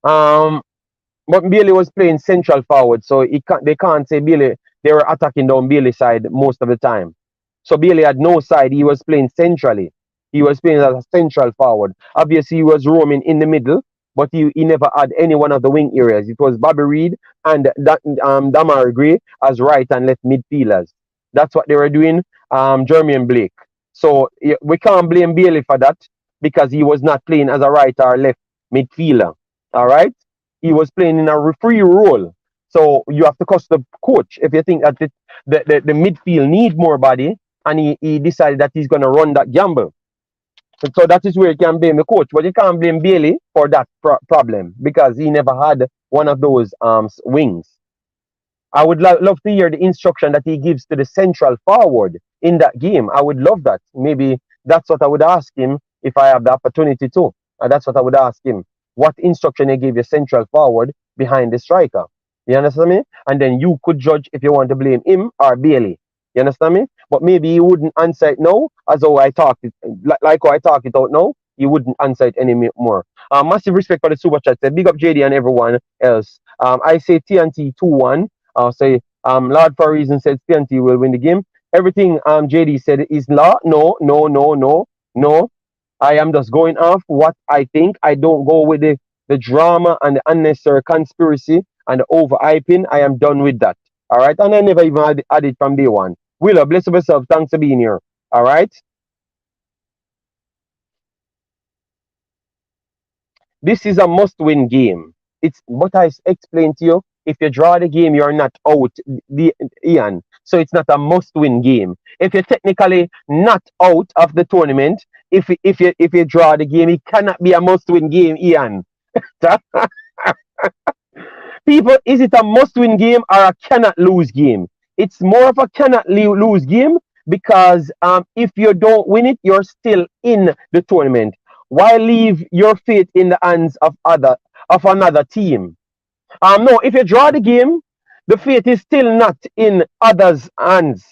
But Bailey was playing central forward, so they can't say Bailey. They were attacking down Bailey side most of the time. So Bailey had no side. He was playing centrally. He was playing as a central forward. Obviously, he was roaming in the middle, but he never had any one of the wing areas. It was Bobby Reed and Damari Gray as right and left midfielders. That's what they were doing, Jermaine Blake. So we can't blame Bailey for that because he was not playing as a right or left midfielder. All right? He was playing in a free role. So you have to cost the coach if you think that the midfield need more body and he decided that he's going to run that gamble. So that is where you can blame the coach. But you can't blame Bailey for that problem because he never had one of those wings. I would love to hear the instruction that he gives to the central forward in that game. I would love that. Maybe that's what I would ask him if I have the opportunity to. That's what I would ask him. What instruction he gave your central forward behind the striker. You understand me? And then you could judge if you want to blame him or Bailey. You understand me? But maybe he wouldn't answer it now, as though I talk it, like how I talk it out now. He wouldn't answer it anymore. Massive respect for the super chat. Big up JD and everyone else. I say TNT 2-1. I'll say Lord for a reason said TNT will win the game. Everything JD said is law. No. I am just going off what I think. I don't go with the drama and the unnecessary conspiracy and the overhyping. I am done with that. All right. And I never even had it from day one. Willa, bless yourself. Thanks for being here. All right. This is a must-win game. But I explained to you, if you draw the game, you're not out, Ian. So it's not a must-win game. If you're technically not out of the tournament, if you draw the game, it cannot be a must-win game, Ian. People, is it a must-win game or a cannot lose game? It's more of a cannot lose game because if you don't win it, you're still in the tournament. Why leave your fate in the hands of another team? No, if you draw the game, the fate is still not in others' hands.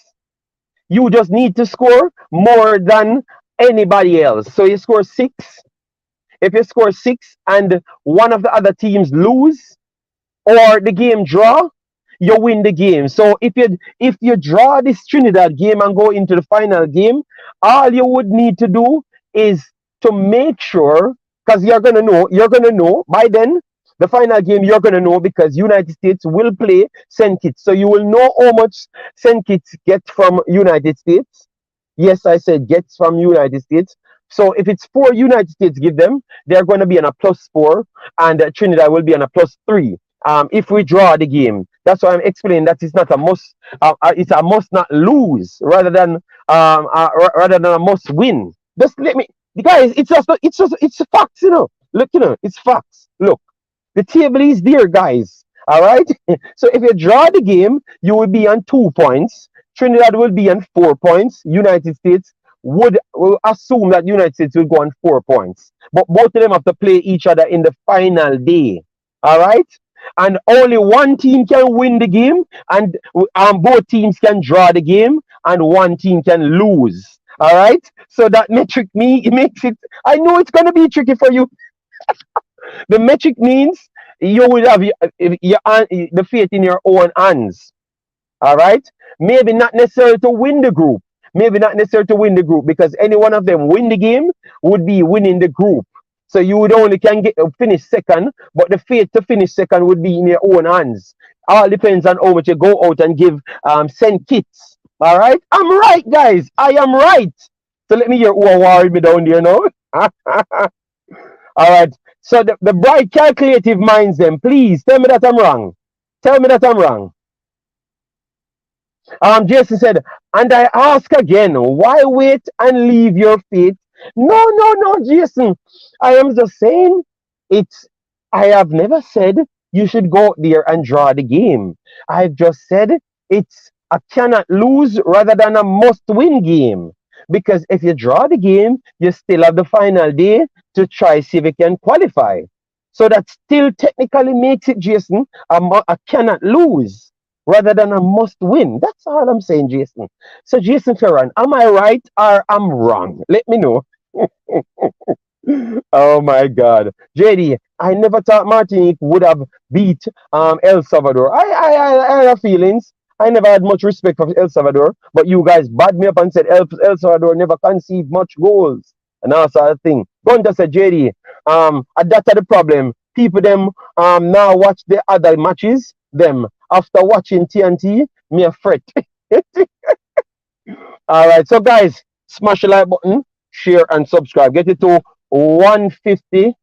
You just need to score more than anybody else. So you score six. If you score six and one of the other teams lose or the game draw, you win the game. So if you draw this Trinidad game and go into the final game, all you would need to do is to make sure, because you're gonna know by then. The final game you're gonna know because United States will play St. Kitts, so you will know how much St. Kitts get from United States. Yes, I said gets from United States. So if it's 4 United States give them, they're going to be on a +4, and Trinidad will be on a +3. If we draw the game, that's why I'm explaining that it's not a must. It's a must not lose rather than a must win. Just let me, guys. It's facts, Look, it's facts. Look, the table is there, guys. All right. So if you draw the game, you will be on 2 points. Trinidad will be on 4 points. United States will assume that United States will go on 4 points. But both of them have to play each other in the final day. All right? And only one team can win the game, and both teams can draw the game, and one team can lose. All right? So that metric it makes it, I know it's going to be tricky for you. The metric means you will have the fate in your own hands. All right? Maybe not necessarily to win the group. Because any one of them win the game would be winning the group. So you would only can finish second, but the fate to finish second would be in your own hands. All depends on how much you go out and give St. Kitts. All right? I'm right, guys. I am right. So let me hear who are worried me down there now. All right. So the bright calculative minds them, please tell me that I'm wrong. Tell me that I'm wrong. Jason said, and I ask again, why wait and leave your fate? No, Jason. I am just saying I have never said you should go out there and draw the game. I've just said it's a cannot lose rather than a must win game. Because if you draw the game, you still have the final day to try see if you can qualify. So that still technically makes it, Jason, a cannot lose rather than a must win. That's all I'm saying, Jason. So, Jason Ferran, am I right or I'm wrong? Let me know. Oh my God, JD, I never thought Martinique would have beat El Salvador. I have feelings. I never had much respect for El Salvador, but you guys bad me up and said El Salvador never conceived much goals and all sort of thing. Gunter said, JD, that's the problem. People them now watch the other matches. Them after watching TNT, me a fret. All right, so guys, smash the like button, share and subscribe. Get it to 150.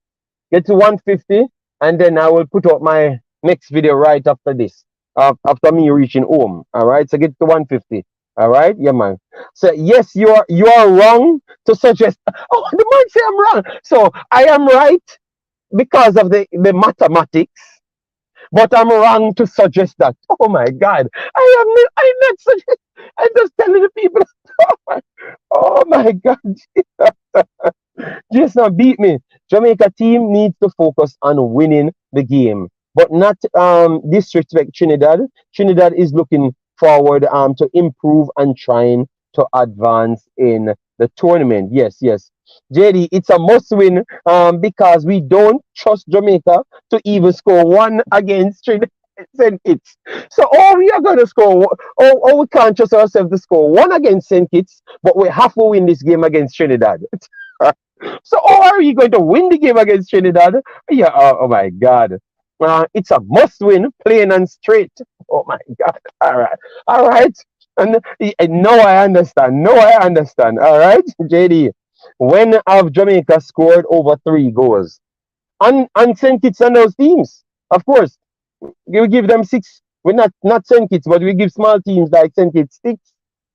Get to 150, and then I will put out my next video right after this. After me reaching home. All right, so get to 150. All right, yeah, man. So yes, you are wrong to suggest. Oh, the man say I'm wrong. So I am right because of the mathematics, but I'm wrong to suggest that. Oh my God, I'm not suggest. I'm just telling the people. Oh my God, just now beat me. Jamaica team needs to focus on winning the game, but not disrespect Trinidad. Trinidad is looking forward to improve and trying to advance in the tournament. Yes. JD, it's a must win because we don't trust Jamaica to even score one against Trinidad. St. Kitts. So we are going to score, we can't trust ourselves to score one against St. Kitts, but we have to win this game against Trinidad. So are we going to win the game against Trinidad? Yeah, oh my God. It's a must win, plain and straight. Oh my God. All right. And no, I understand. All right, JD. When have Jamaica scored over 3 goals? And St. Kitts and those teams, of course. We give them 6. We're not St. Kitts, but we give small teams like St. Kitts 6.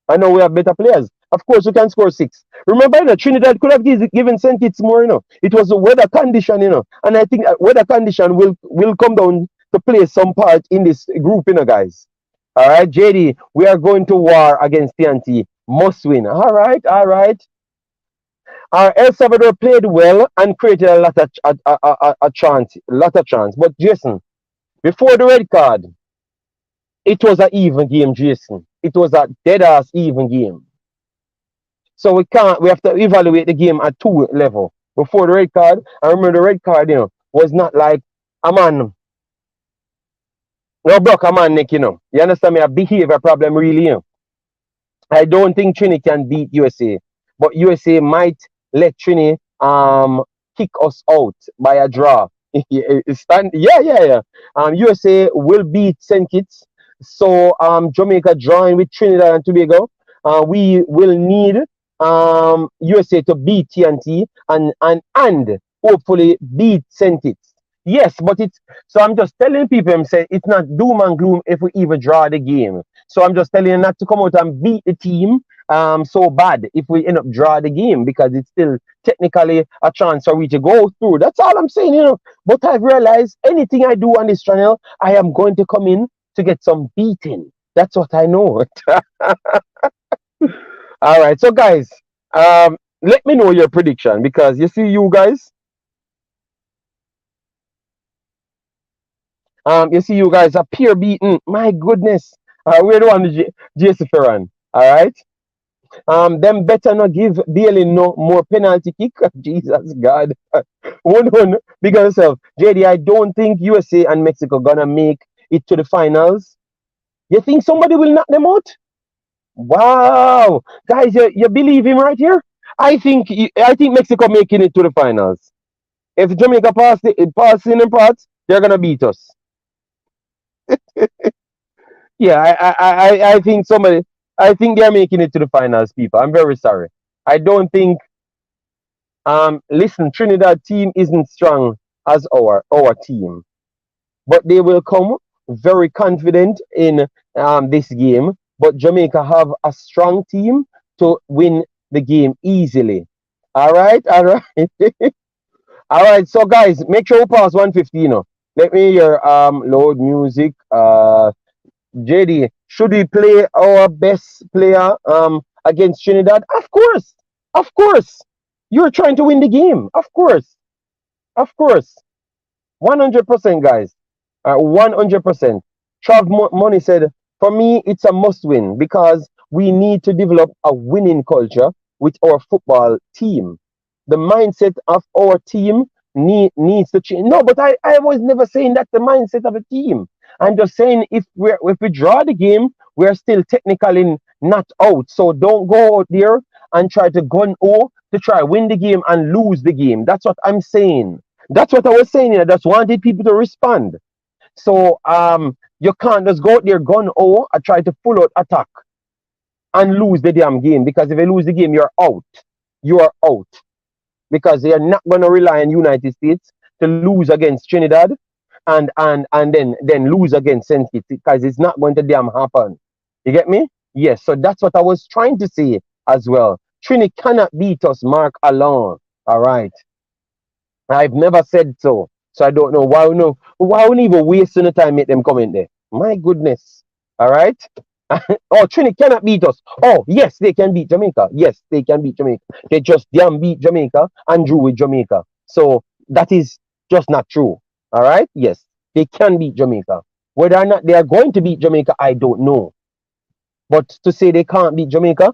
I know we have better players. Of course, we can score 6. Remember, Trinidad could have given St. Kitts more. It was the weather condition. And I think weather condition will come down to play some part in this group, guys. All right, JD, we are going to war against TNT. Must win. All right, all right. El Salvador played well and created a lot of chance. But Jason, before the red card, it was an even game, Jason. It was a dead ass even game. So we have to evaluate the game at 2 level. Before the red card, I remember the red card, was not like a man, no block a man neck. You understand me? A behavior problem really. I don't think Trini can beat USA, but USA might let Trini kick us out by a draw. Yeah. USA will beat St. Kitts. So Jamaica drawing with Trinidad and Tobago. We will need USA to beat TNT and hopefully beat St. Kitts. Yes, but so I'm just telling people, I'm saying it's not doom and gloom if we even draw the game. So I'm just telling you not to come out and beat the team so bad if we end up draw the game, because it's still technically a chance for we to go through. That's all I'm saying. But I've realized anything I do on this channel, I am going to come in to get some beating. That's what I know. All right, so guys, let me know your prediction, because you guys. You guys appear beaten. My goodness. We're the one, JC Ferran. All right. Them better not give Bailey no more penalty kick. Jesus God. One, big on yourself. JD, I don't think USA and Mexico gonna make it to the finals. You think somebody will knock them out? Wow. Guys, you believe him right here? I think Mexico making it to the finals. If Jamaica pass in the parts, they're gonna beat us. Yeah, I think I think they're making it to the finals, people. I'm very sorry. I don't think. Listen, Trinidad team isn't strong as our team, but they will come very confident in this game. But Jamaica have a strong team to win the game easily. All right, all right, all right. So guys, make sure you pass 150. Let me hear load music. JD, should we play our best player against Trinidad? Of course. Of course. You're trying to win the game. Of course. Of course. 100%, guys. 100%. Trav Money said, for me, it's a must win because we need to develop a winning culture with our football team. The mindset of our team needs to change. No, but I was never saying that's the mindset of a team. I'm just saying if we draw the game, we're still technically not out. So don't go out there and try to to try win the game and lose the game. That's what I'm saying. That's what I was saying. I just wanted people to respond. So you can't just go out there gun and try to full out attack and lose the damn game, because if you lose the game, you're out. You are out. Because they are not going to rely on United States to lose against Trinidad and then lose against St. Kitts, because it's not going to damn happen. You get me? Yes. So that's what I was trying to say as well. Trini cannot beat us, Mark alone. All right. I've never said so. So I don't know why we even waste the time make them come in there. My goodness. All right. Oh, Trini cannot beat us. Oh, yes, they can beat Jamaica. Yes, they can beat Jamaica. They just damn beat Jamaica and drew with Jamaica. So that is just not true. All right? Yes, they can beat Jamaica. Whether or not they are going to beat Jamaica, I don't know. But to say they can't beat Jamaica,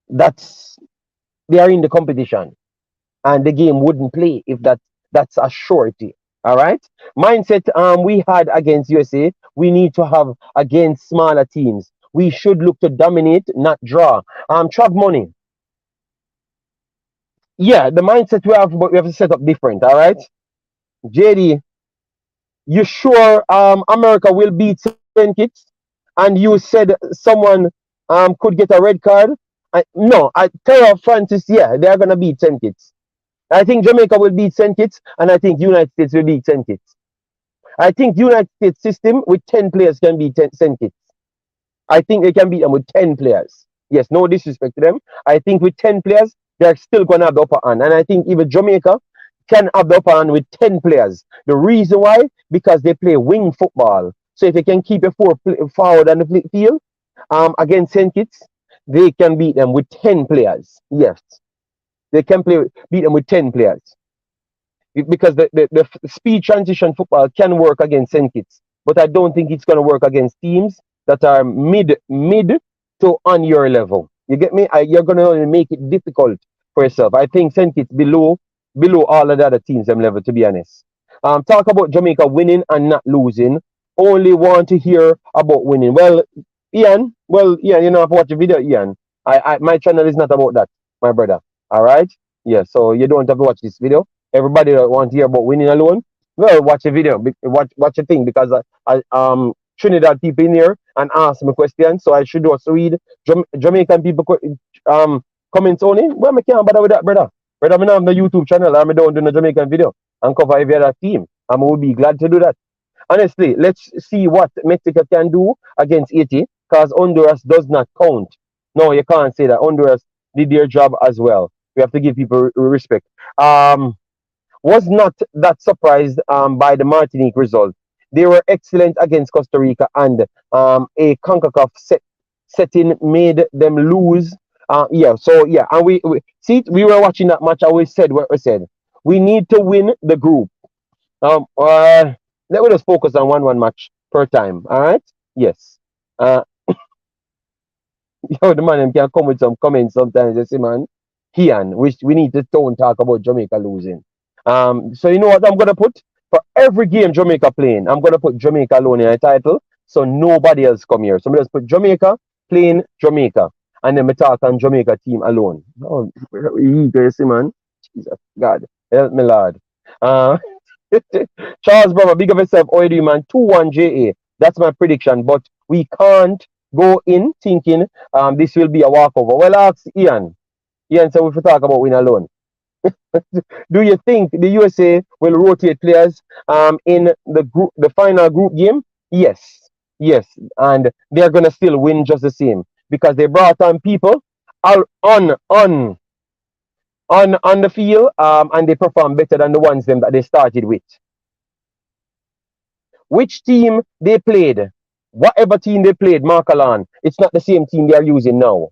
they are in the competition. And the game wouldn't play if that's a surety. All right? Mindset we had against USA, we need to have against smaller teams. We should look to dominate, not draw. Trav Money. Yeah, the mindset we have, but we have to set up different. All right, JD, you sure America will beat St. Kitts? And you said someone could get a red card. No, I tell Francis, yeah, they are gonna beat St. Kitts. I think Jamaica will beat St. Kitts, and I think United States will beat St. Kitts. I think United States system with 10 players can beat St. Kitts. I think they can beat them with 10 players. Yes, no disrespect to them. I think with 10 players, they're still going to have the upper hand. And I think even Jamaica can have the upper hand with 10 players. The reason why? Because they play wing football. So if they can keep it forward on the field against St. Kitts, they can beat them with 10 players. Yes, they can beat them with 10 players. Because the speed transition football can work against St. Kitts, but I don't think it's going to work against teams that are mid to on your level. You get me? You're going to make it difficult for yourself. I think St. Kitts below all of the other teams them level, to be honest. Talk about Jamaica winning and not losing. Only want to hear about winning. Ian, you know, I've watched the video, Ian. My channel is not about that, my brother. All right? Yeah, so you don't have to watch this video. Everybody that want to hear about winning alone, well, watch a video, watch a thing, because Trinidad people in here and ask me questions, so I should also read Jamaican people comments only. Well, I can't bother with that, brother. Brother, I have the YouTube channel, and I don't do the Jamaican video and cover every other team. I would be glad to do that. Honestly, let's see what Mexico can do against Haiti, because Honduras does not count. No, you can't say that. Honduras did their job as well. We have to give people respect. Was not that surprised by the Martinique result. They were excellent against Costa Rica, and a Concacaf setting made them lose. And we see, we were watching that match, and we said what we said. We need to win the group. Let me just focus on one match per time. All right? Yes. The man can come with some comments sometimes. You see, man, Kian, we need to don't talk about Jamaica losing. So you know what I'm gonna put for every game Jamaica playing. I'm gonna put Jamaica alone in a title, so nobody else come here. So I'm just put Jamaica playing Jamaica, and then we talk on Jamaica team alone. Oh, you see, man. Jesus God, help me, Lord. Uh, Charles, brother, big of yourself. How you doing, man? 2-1 JA. That's my prediction, but we can't go in thinking this will be a walkover. Well, ask Ian. Ian said we should talk about win alone. Do you think the USA will rotate players in the final group game? Yes, and they're gonna still win just the same, because they brought on people on the field, and they perform better than the ones them that they started with. Which team they played, whatever team they played, Markalan, it's not the same team they are using now.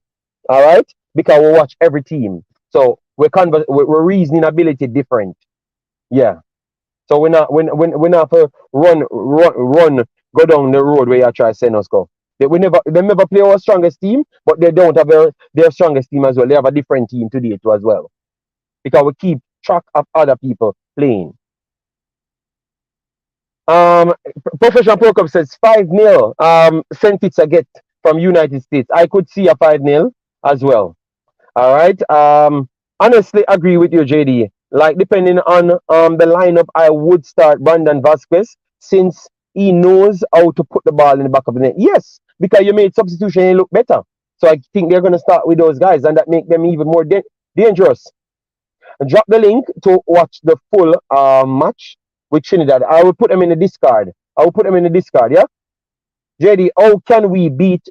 All right, because we watch every team, so we're reasoning ability different. Yeah. So we're not for run, go down the road where you try to send us go. They never play our strongest team, but they don't have their strongest team as well. They have a different team today too as well. Because we keep track of other people playing. Professional Pro Cup says 5-0. St. Kitts a get from United States. I could see a 5-0 as well. All right. Honestly, agree with you, JD. Like, depending on the lineup, I would start Brandon Vasquez, since he knows how to put the ball in the back of the net. Yes, because you made substitution and he look better. So I think they're going to start with those guys, and that make them even more dangerous. Drop the link to watch the full match with Trinidad. I will put them in the discard. Yeah? JD, how can we beat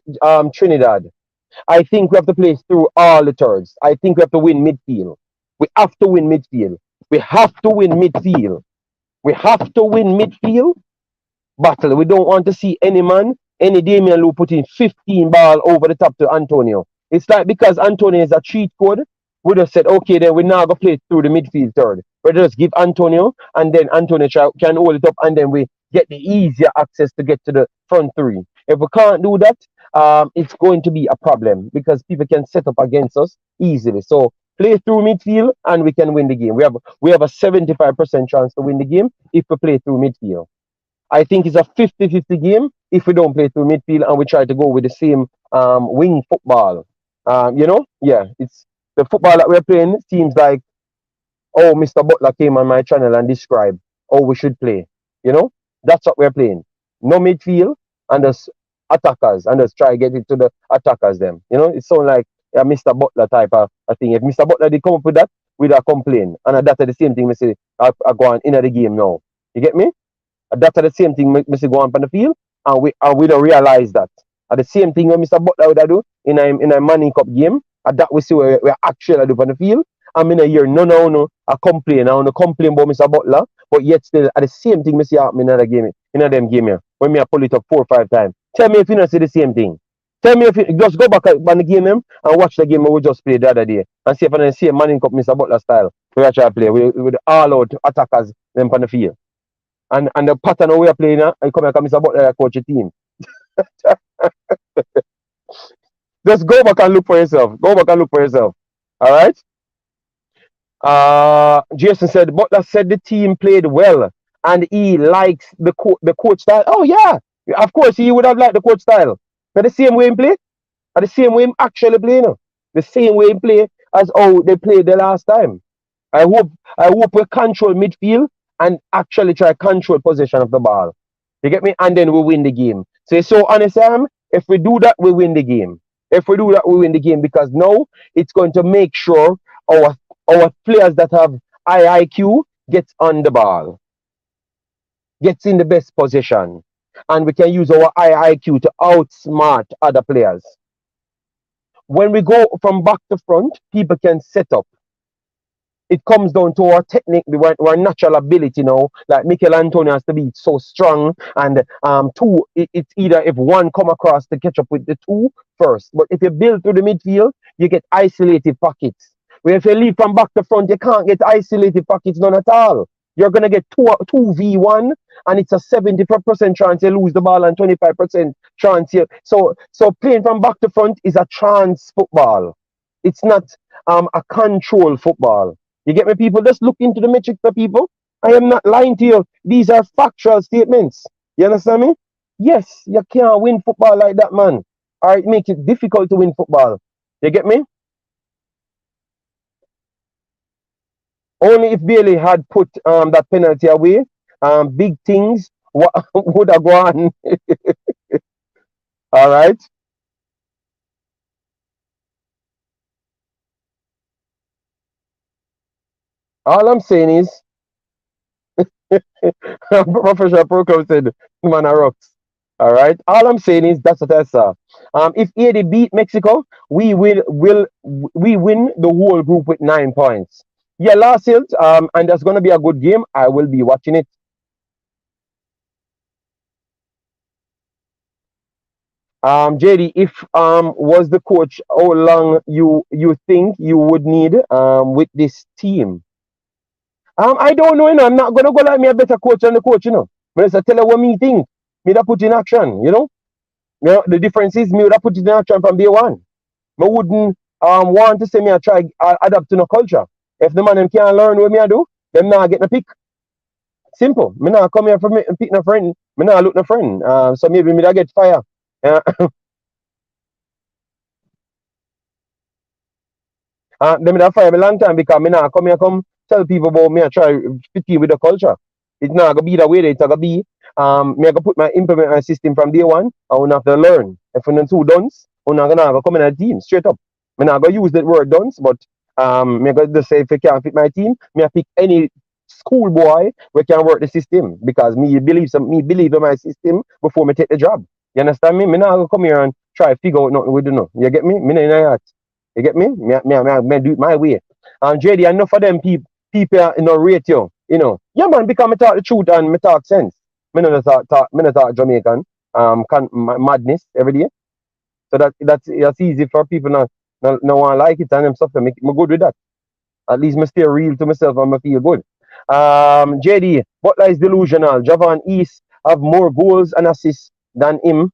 Trinidad? I think we have to play through all the thirds. I think we have to win midfield. We have to win midfield. Battle. We don't want to see any Damian Lou putting 15 ball over the top to Antonio. It's like, because Antonio is a cheat code, we just said, okay, then we're now going to play through the midfield third. We just give Antonio, and then Antonio can hold it up, and then we get the easier access to get to the front three. If we can't do that, it's going to be a problem, because people can set up against us easily. So play through midfield, and we can win the game. We have a 75% chance to win the game if we play through midfield. I think it's a 50-50 game if we don't play through midfield and we try to go with the same wing football. It's the football that we're playing seems like, oh, Mr. Butler came on my channel and described how we should play. That's what we're playing. No midfield, and just attackers, and just try to get it to the attackers them. It's so like a Mr. Butler type of a thing. If Mr. Butler did come up with that, we'd have complained. And that's the same thing we say I go on into the game now. You get me? That's the same thing we say go on the field, and we don't realize that. At the same thing when Mr. Butler would do in a Manning Cup game. And that we see where we actually do on the field. I'm in a year, no. I complain about Mr. Butler, but yet still at the same thing me see happen in another game, in them game here. When me I pull it up 4 or 5 times. Tell me if you don't see the same thing. Tell me if you just go back on the game them and watch the game we just played the other day and see if I don't see a Manning Cup Mr. Butler style. We actually play with all out attackers them on the field. And the pattern we are playing now, I come here Mr. Butler coach a team. Just go back and look for yourself. Go back and look for yourself. All right. Jason said Butler said the team played well and he likes the coach style. Oh yeah, of course he would have liked the coach style. But the same way he play, or the same way he actually play now. The same way he play as how they played the last time. I hope we control midfield and actually try control possession of the ball. You get me? And then we win the game. So honest, if we do that, we win the game. If we do that, we win the game because now it's going to make sure our players that have high IQ gets on the ball, gets in the best position, and we can use our high IQ to outsmart other players. When we go from back to front, people can set up. It comes down to our technique, our natural ability now. Like Mikel Antonio has to be so strong, and it's either if one come across to catch up with the two first. But if you build through the midfield, you get isolated pockets. Where if you leave from back to front, you can't get isolated pockets none at all. You're gonna get 2v1, and it's a 70% chance you lose the ball and 25% chance you. So playing from back to front is a chance football. It's not a control football. You get me, people? Just look into the metrics for people. I am not lying to you. These are factual statements. You understand me? Yes, you can't win football like that, man. Or it makes it difficult to win football. You get me? Only if Bailey had put that penalty away, big things would have gone. All right. All I'm saying is, Professor Prokop said, man, rocks. All right. All I'm saying is that's what I saw. If AD beat Mexico, we win the whole group with 9 points. Yeah, last year, and that's gonna be a good game. I will be watching it. JD, if was the coach, how long you think you would need with this team? I don't know, I'm not gonna go like me a better coach than the coach, But I tell you what me think. Me that put in action, the difference is me would have put it in action from day one. I wouldn't want to say me I try adapt to no culture. If the man them can't learn what me I do, them not get the pick. Simple. Me not come here for me and pick no friend. Me not look no friend. So maybe me that get fire. Them that fire me long time because me not come here come tell people about me I try fit in with the culture. It's not gonna be the way it's gonna be. Me I go implement my system from day one. I will have to learn. If we're not too dunce, we're not gonna come in a team straight up. Me not gonna use that word dunce, but me I go just say if you can't fit my team, me I pick any schoolboy we can work the system because me believe in my system before me take the job. You understand me? Me not gonna come here and try to figure out nothing we do know. You get me? Me not in that. You get me? Me do it my way. JD, enough of them people rate you. Yeah man, because me talk the truth and me talk sense. Me not talk Jamaican madness every day. So that's easy for people not want to like it and them stuff to make me good with that. At least me stay real to myself and me feel good. JD, Butler is delusional. Javan East have more goals and assists than him.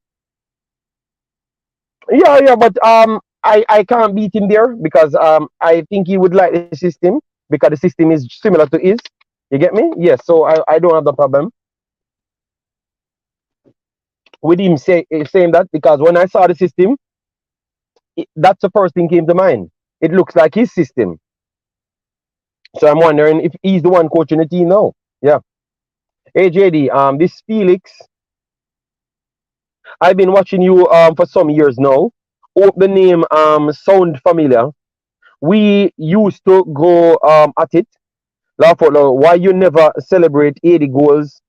Yeah, but I can't beat him there because I think he would like the system because the system is similar to his. You get me? Yes, so I don't have the problem with him saying that because when I saw the system, that's the first thing came to mind. It looks like his system. So I'm wondering if he's the one coaching the team now. Yeah. Hey JD, this Felix, I've been watching you for some years now. Hope the name sound familiar. We used to go at it. Laugh out loud. Why you never celebrate 80 goals?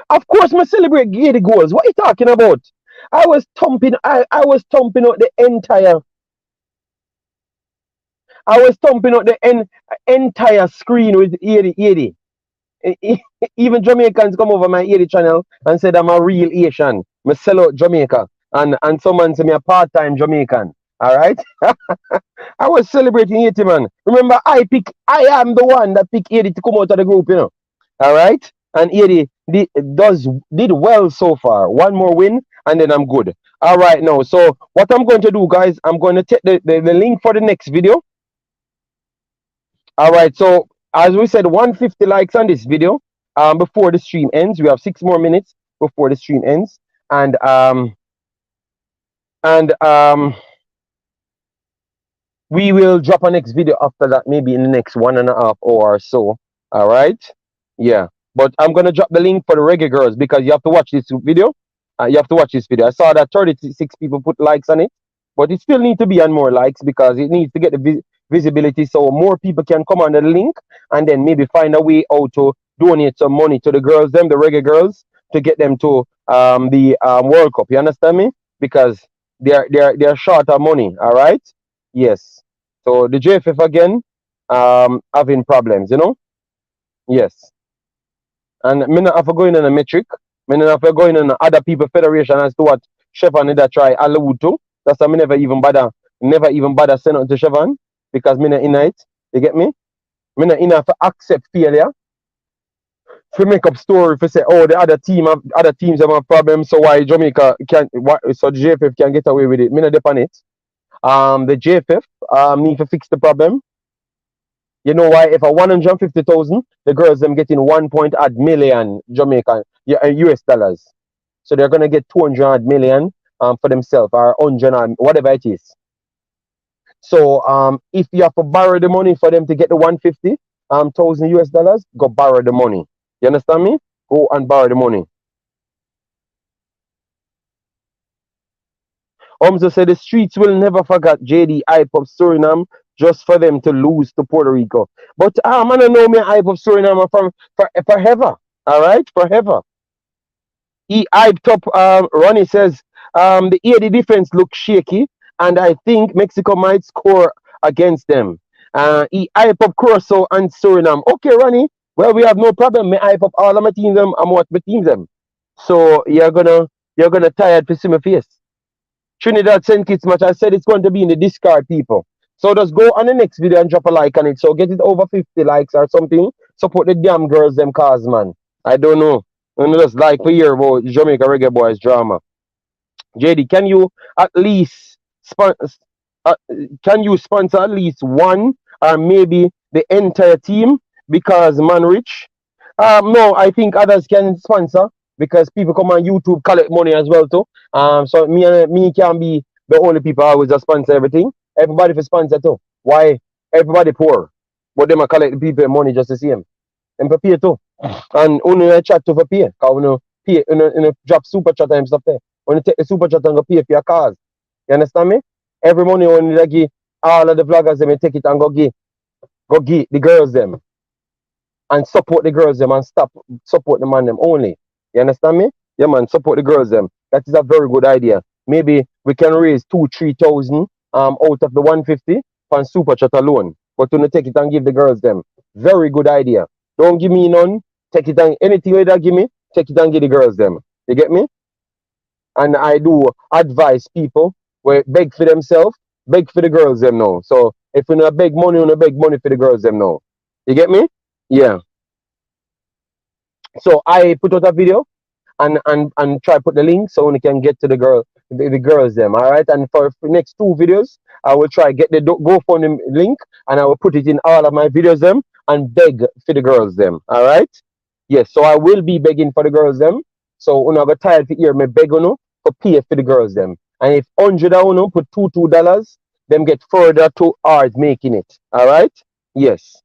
Of course, me celebrate 80 goals. What are you talking about? I was thumping. I was thumping out the entire. I was thumping out the entire screen with 80. Even Jamaicans come over my 80 channel and said I'm a real Asian. Me sell out Jamaica. And someone say me a part-time Jamaican. Alright? I was celebrating 80, man. Remember, I am the one that picked 80 to come out of the group, you know. Alright? And 80 did well so far. One more win, and then I'm good. Alright, now. So, what I'm going to do, guys, I'm going to take the link for the next video. Alright, so, as we said, 150 likes on this video before the stream ends. We have 6 more minutes before the stream ends. And we will drop a next video after that, maybe in the next 1.5 hours or so. All right? Yeah. But I'm going to drop the link for the Reggae Girls because you have to watch this video. You have to watch this video. I saw that 36 people put likes on it. But it still needs to be on more likes because it needs to get the visibility so more people can come on the link and then maybe find a way how to donate some money to the girls, the Reggae Girls, to get them to the World Cup. You understand me? Because they're short of money. All right? Yes. So the JFF again, having problems, you know? Yes. And me not have to go in a metric. Me not have to go in other people federation as to what Chevron need to try allude to. That's why me never even bother send out to Chevron because me not in it. You get me? Me not in to accept failure. To make up story for say, oh, the other teams have a problem, so why Jamaica so the JFF can get away with it. Me not depend it. The JFF need to fix the problem. You know why? If a 150,000, the girls them getting 1 million Jamaican US dollars. So they're gonna get 200 million for themselves or 100 whatever it is. So if you have to borrow the money for them to get the 150,000 US dollars, go borrow the money. You understand me? Go and borrow the money. Omzo said the streets will never forget JD hype of Suriname just for them to lose to Puerto Rico. But I don't know me hype of Suriname from forever. Alright? Forever. He hyped up Ronnie says the 80 defense looks shaky and I think Mexico might score against them. He hype up Curacao and Suriname. Okay, Ronnie. Well, we have no problem. Me hype up all of my teams them and what my teams them. So you're gonna tired to see my face. Trinidad St. Kitts match, I said it's going to be in the discard, people. So just go on the next video and drop a like on it. So get it over 50 likes or something. Support the damn girls, them cause, man. I don't know. I'm just like to hear about Jamaica Reggae Boys drama. JD, can you at least sponsor at least one or maybe the entire team? Because man rich. No, I think others can sponsor because people come on YouTube collect money as well too. So me can't be the only people who always sponsor everything. Everybody for sponsor too. Why? Everybody poor, but them a collect the people money just to see them. And for pay too. And only chat to for pay. Cause you pay, you drop super chat and stuff there. When you take the super chat and go pay for your cars. You understand me? Every money only they give all of the vloggers them take it and go give the girls them. And support the girls them and support the man them only. You understand me? Yeah, man, support the girls them. That is a very good idea. Maybe we can raise 2,000-3,000 out of the 150 from super chat alone. But to take it and give the girls them. Very good idea. Don't give me none. Take it and anything you that give me, take it and give the girls them. You get me? And I do advise people where beg for themselves, beg for the girls them now. So if you not beg money, you not beg money for the girls them now. You get me? Yeah. So I put out a video and try put the link so we can get to the girls them. All right. And for next 2 videos, I will try get the GoFundMe link and I will put it in all of my videos them and beg for the girls them. All right. Yes. So I will be begging for the girls them. So when I get tired to hear me beg for pay for the girls them. And if 100 put $2, them get further 2 hours making it. All right. Yes.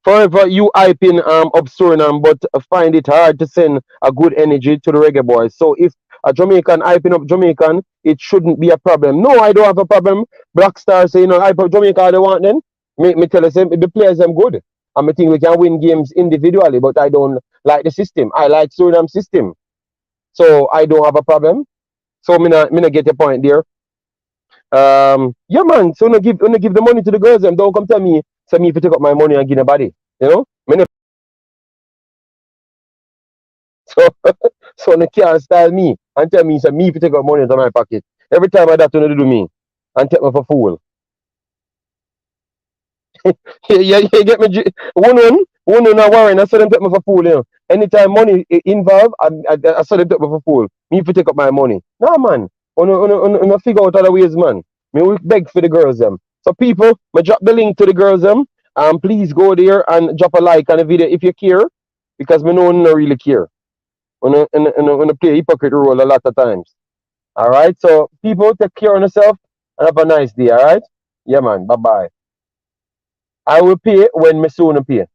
Forever you hyping up Suriname, but find it hard to send a good energy to the Reggae Boys. So if a Jamaican hyping up Jamaican, it shouldn't be a problem. No, I don't have a problem. Black Stars say, hype up Jamaica, they want them. Me tell us, the players them good. And I think we can win games individually, but I don't like the system. I like Suriname system. So I don't have a problem. So me not get your point there. Yeah, man. So no give the money to the girls. Them don't come tell me. Say me if you take up my money and give the body. You know. Me no, so so they can't style me and tell me say me if you take up money into my pocket. Every time I that to do me and take me for fool. You get me. One not worrying. I saw them take me for fool. You know. Anytime money involved, I saw them take me for fool. Me if you take up my money. Nah, man. Wanna figure out other ways, man. Me we beg for the girls them. So people, me drop the link to the girls them. Please go there and drop a like on the video if you care, because me know no really care. Wanna play a hypocrite role a lot of times. All right. So people, take care of yourself and have a nice day. All right. Yeah, man. Bye bye. I will pay when me soon pay.